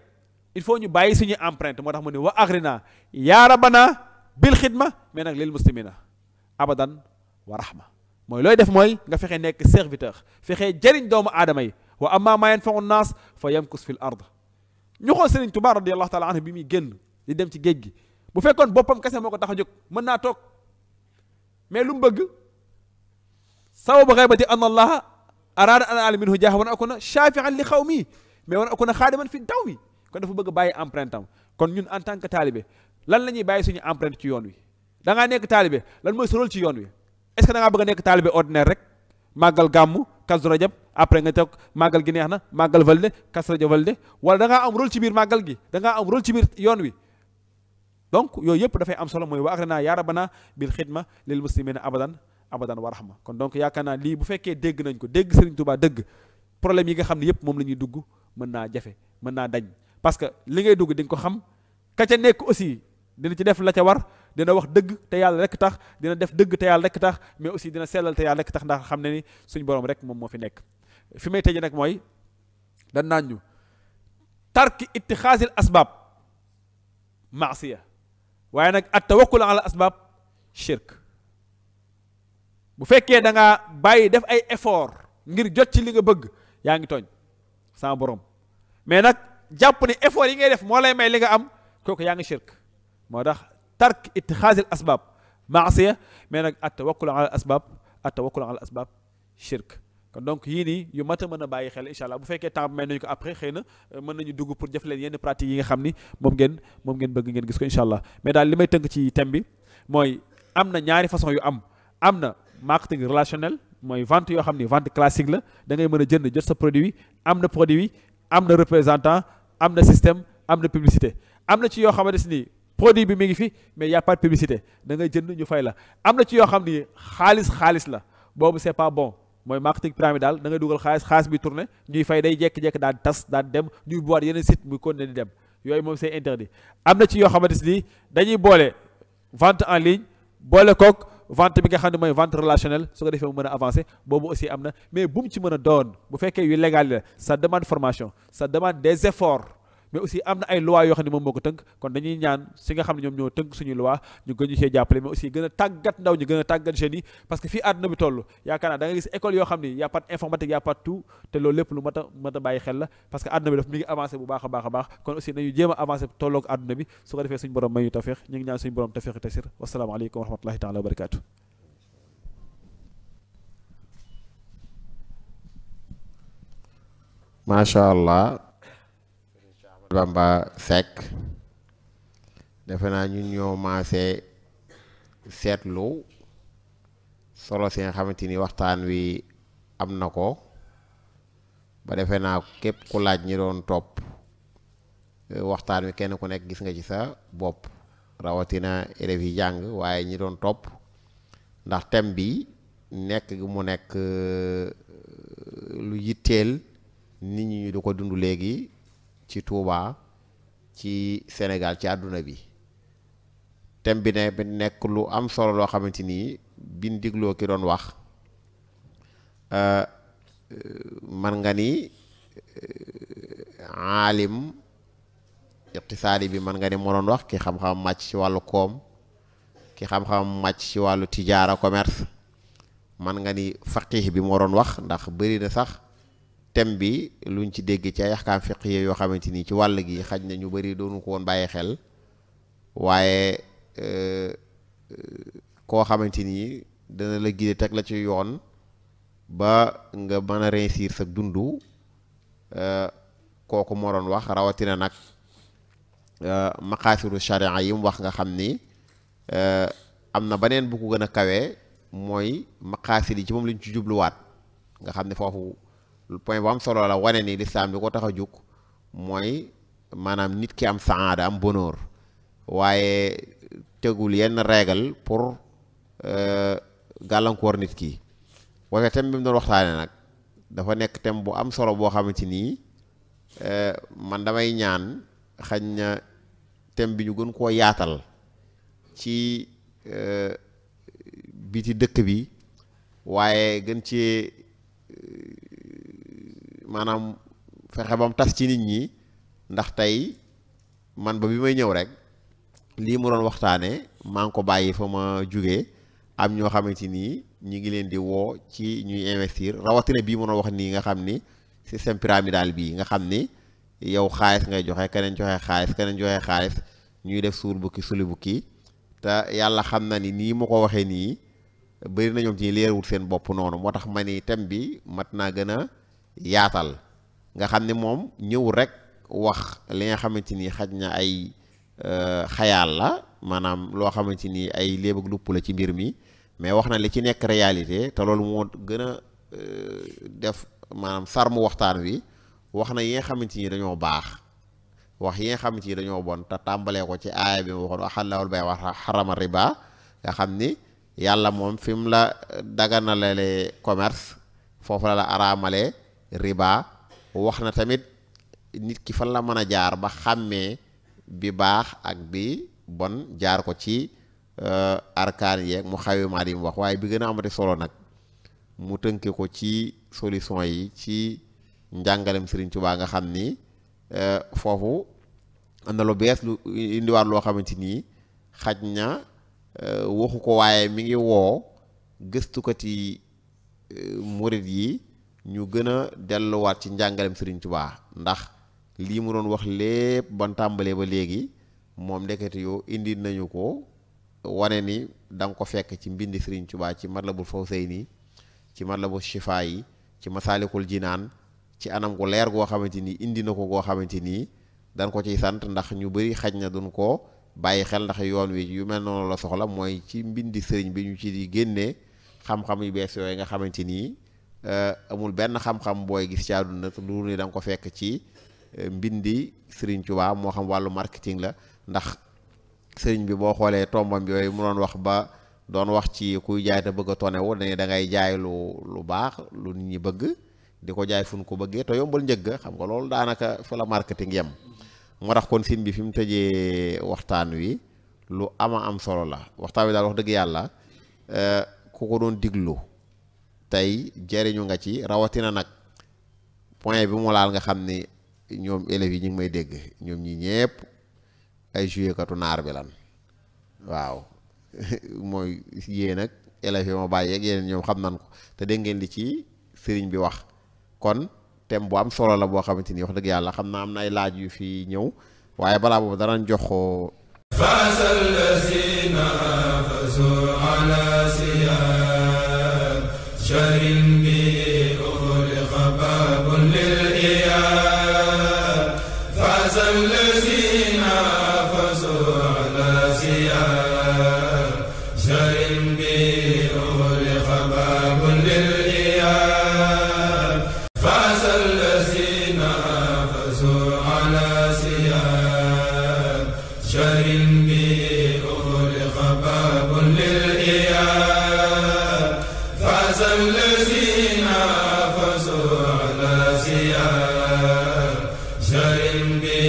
il faut ñu bàyyi suñuy empreinte moo tax mu ne wa agrina yaa rabbana bil xidma mais nag lil muslimina abadan wa rahma mooy looy def mooy nga fexe nekk serviteur fexe jëriñ doomu aadama yi wa amma ma yanfa'u nnaas fa yamkus fil ard ñu xool Sëriñ Tuubaa radiyallahu taala anhu bi muy génn di dem ci géej gi bu fekkoon boppam kese moo ko tax a jóg mën naa toog mais lu mu bëgg sababu ghaybati anna allaha araada an aala minhu jaaha wan akuna shafi'an li xawmi mais wan akuna xaadiman fi daw mi kon dafa bëgg bàyyi empreinte am kon ñun en tant que taalibe lan la ñuy bàyyi suñu empreinte ci yoon wi da ngaa nekk taalibe lan mooy sa rôle ci yoon wi est-ce que da ngaa bëgg a nekk taalibe ordinaire rek màggal gàmmu Kazu Rajab après nga toog màggal gi neex na màggal valide Kazu Rajab valide wala da ngaa am rôle ci biir màggal gi da ngaa am rôle ci biir yoon wi donc yooyu yëpp dafay am solo mooy wa akrinaa yaa rabbana bil xidma lil muslimina abadan abadan wa rahma kon donc yaakaar naa lii bu fekkee dégg nañ ko dégg Serigne Touba dëgg problème yi nga xam ne yëpp moom la ñuy dugg mën naa jafe mën naa dañ parce que li ngay dugg di nga ko xam ka ca nekk aussi dina ci def la ca war dina wax dëgg te yàlla rek tax dina def dëgg te yàlla rek tax mais aussi dina sellal te yàlla rek tax ndax xam ne ni suñu borom rek moom moo fi nekk fi may tëjee nag mooy dan naan ñu tarki ittixaasil asbaab maasiya waaye nag at tawakkul ala asbaab shirk bu fekkee da ngaa bàyyi def ay effort ngir jot ci li nga bëgg yaa ngi tooñ sama borom mais nag jàpp ne effort yi ngay def moo lay may li nga am kooku yaa ngi shirk moo tax tark ittixaasil asbaab maasiya mais nag at tawakkul ala asbaab shirk kon donc yii nii yu mat a mën a bàyyi xel incha allah bu fekkee temps may nañu ko après xëy na mën nañu dugg pour jëf leen yenn pratiques yi nga xam ni moom ngeen bëgg ngeen gis ko incha allah mais daal li may tënk ci thème bi mooy am na ñaari façon yu am na marketing relationnel mooy vente yoo xam ni vente classique la da ngay mën a jënd jot sa produit am na produit am na représentant am na système am na publicité am na ci yoo xamante ni produit bi mi ngi fi mais y a pas de publicité da ngay jënd ñu fay la am na ci yoo xam ni xaalis la boobu c'est pas bon mooy marketing pyramidal da ngay dugal xaalis bi tourné ñuy fay day jekki-jekki daan tas daan dem ñuy boîte yeneen site muy continuer di dem yooyu moom c'est interdit am na ci yoo xamante ni dañuy boole vente en ligne boole kook vente bi nga xam ne mooy vente relationnelle su ko defee mu mën a avancer boobu aussi am na mais bu mu ci mën a doon bu fekkee yu légal la ça demande formation ça demande des efforts mais aussi am na ay loi yoo xam ne moom moo ko tënk kon dañuy ñaan si nga xam ne ñoom ñoo tënk suñu loi ñu gën ñu see jàppale mais aussi gën a tàggat ndaw ñu gën a tàggat jeunes yi parce que fii àdduna bi toll yaakaar naa da nga gis école yoo xam ne y a pas informatique y a pas tout te loolu lépp lu mat a bàyyi xel la parce que àdduna bi daf mi ngi avancé bu baax a baax kon aussi nañu jéem a avancé tolloog àdduna bi su ko defee suñu borom may ñu tawfiq ñu ngi ñaan suñu borom tawfiq tasir wasalaamaaleykum wa rahmatullahi taala wa barakatuh macha allah Bamba Seck defe naa ñun ñoo maase seetlu solo si nga xamante ni waxtaan wi am na ko ba defe naa képp ku laaj ñi doon topp waxtaan wi kenn ku nekk gis nga ci sa bopp rawatina élèves yi jàng waaye ñi doon topp ndax thème bi nekk gi mu nekk lu yitteel nit ñi ñu di ko dund léegi ci Touba ci Sénégal ci àdduna bi thème bi ne nekk lu am solo loo xamante ni biñ digloo ki doon wax man nga ni aalim iqtisaadi bi man nga ni moo doon wax ki xam-xam màcc ci wàllu koom ki xam-xam màcc ci wàllu tijaara commerce man nga ni faqih bi moo doon wax ndax bëri na sax thème bi luñ ci dégg ci ay ahkaam fiqhiyya yoo xamante ni ci wàll gi xaj na ñu bëri doonu ko woon bàyyi xel waaye koo xamante ni dana la gide teg la ci yoon ba nga mën a réussir sa dundu kooku moo doon wax rawatina nag maqaasidu sharia yi mu wax nga xam ni am na beneen bu ko gën a kawe mooy maqaasid yi ci moom lañ ci jubluwaat nga xam ne foofu point bu am solo la wane ni lislaam bi ko tax a jóg mooy maanaam nit ki am saada am bonheur waaye tegul yenn règle pour gàllankoor nit ki waaye thème bi mu doon waxtaane nag dafa nekk thème bu am solo boo xamante nii man damay ñaan xañ na thème bi ñu gën koo yaatal ci biti dëkk bi waaye gën ci maanaam fexe ba mu tas ci nit ñi ndax tey man ba bi may ñëw rek lii mu doon waxtaane maa ngi ko bàyyi fa ma jugee am ñoo xamante nii ñi ngi leen di woo ci ñuy investir rawatina bii mu doon wax nii nga xam ni système pyramidal bii nga xam ni yow xaalis ngay joxe keneen joxe xaalis keneen joxe xaalis ñuy def suul bukki suli bukki te yàlla xam na ni nii ma ko waxee nii bëri na ñoom ci leerwut seen bopp noonu moo tax ma ni thème bi mat naa gën a yaatal nga xam ne moom ñëw rek wax li nga xamante ni xaj na ay xayaal la maanaam loo xamante ni ay léeb ak lupp la ci mbir mi mais wax na li ci nekk réalité te loolu moo gën a def maanaam sarmu waxtaan wi wax na yi nga xamante ni dañoo baax wax yi nga xamante ni dañoo bon te tàmbalee ko ci aaya bi mu waxoon axallahul bay wax xarama riba nga xam ni yàlla moom fi mu la daganalale commerce foofu la araamale riba wax na tamit nit ki fan la mën a jaar ba xàmmee bi baax ak bi bon jaar ko ci arkaan yeeg mu xawimaat yi mu wax waaye bi gën a amati solo nag mu tënke ko ci solution yi ci njàngalem Sëriñ Tuubaa nga xam ni foofu am na lu bees lu indiwaat loo xamante ni xaj na waxu ko waaye mi ngi woo gëstukati murit yi ñu gën a delluwaat ci njàngalem Sëriñ Tuubaa ndax lii mu doon wax lépp ban tàmbalee ba léegi moom ndekete yoo indi nañu ko wane ni da nga ko fekk ci mbindi Sëriñ Tuubaa ci Matlabul Fawzayni ci Matlabul Shifaa yi ci Masaalikul Jinaan ci anam gu leer goo xamante ni indi na ko goo xamante ni dañ ko ciy sant ndax ñu bari xaj na duñ ko bàyyi xel ndax yoon wi yu mel noonu la soxla mooy ci mbindi sëriñ bi ñu ci di génnee xam-xam yu bees yooyu nga xamante ni amul benn xam-xam booy gis ci àdduna lu ni da nga ko fekk ci mbindi Sëriñ Tuubaa moo xam wàllu marketing la ndax sëriñ bi boo xoolee tombam yooyu mu doon wax ba doon wax ci kuy jaay te bëgg a tonewu dañuy da ngay jaay lu baax lu nit ñi bëgg di ko jaay fu ñu ko bëggee te yombal njëgg xam nga loolu daanaka fa la marketing yem moo tax kon sin bi fi mu tëjee waxtaan wi lu am solo la waxtaan wi daal wax dëgg yàlla ku ko doon diglu tey jariñu nga ci rawatina nag point bi mu laal nga xam ni ñoom élèves yi ñu ngi may dégg ñoom ñi ñépp ay joué katu naar bi lan waaw mooy yéen ak élèves yi ma bàyyi ak yeneen ñoom xam nan ko te dégg ngeen li ci sëriñ bi wax kon thème bu am solo la boo xamante ni wax dëgg yàlla xam naa am na ay laaj yu fi ñëw waaye balaa boobu danañ jox fasal lazina fazu ala siyam sharin bi ughliqa babun lil iyam fasal lazina fazu ala siyam sharin bi ughliqa babun lil iyam fasal lazina fazu ala siyam sharin bi ughliqa babun lil iyam fasal lazina fazu ala siyam sharin bi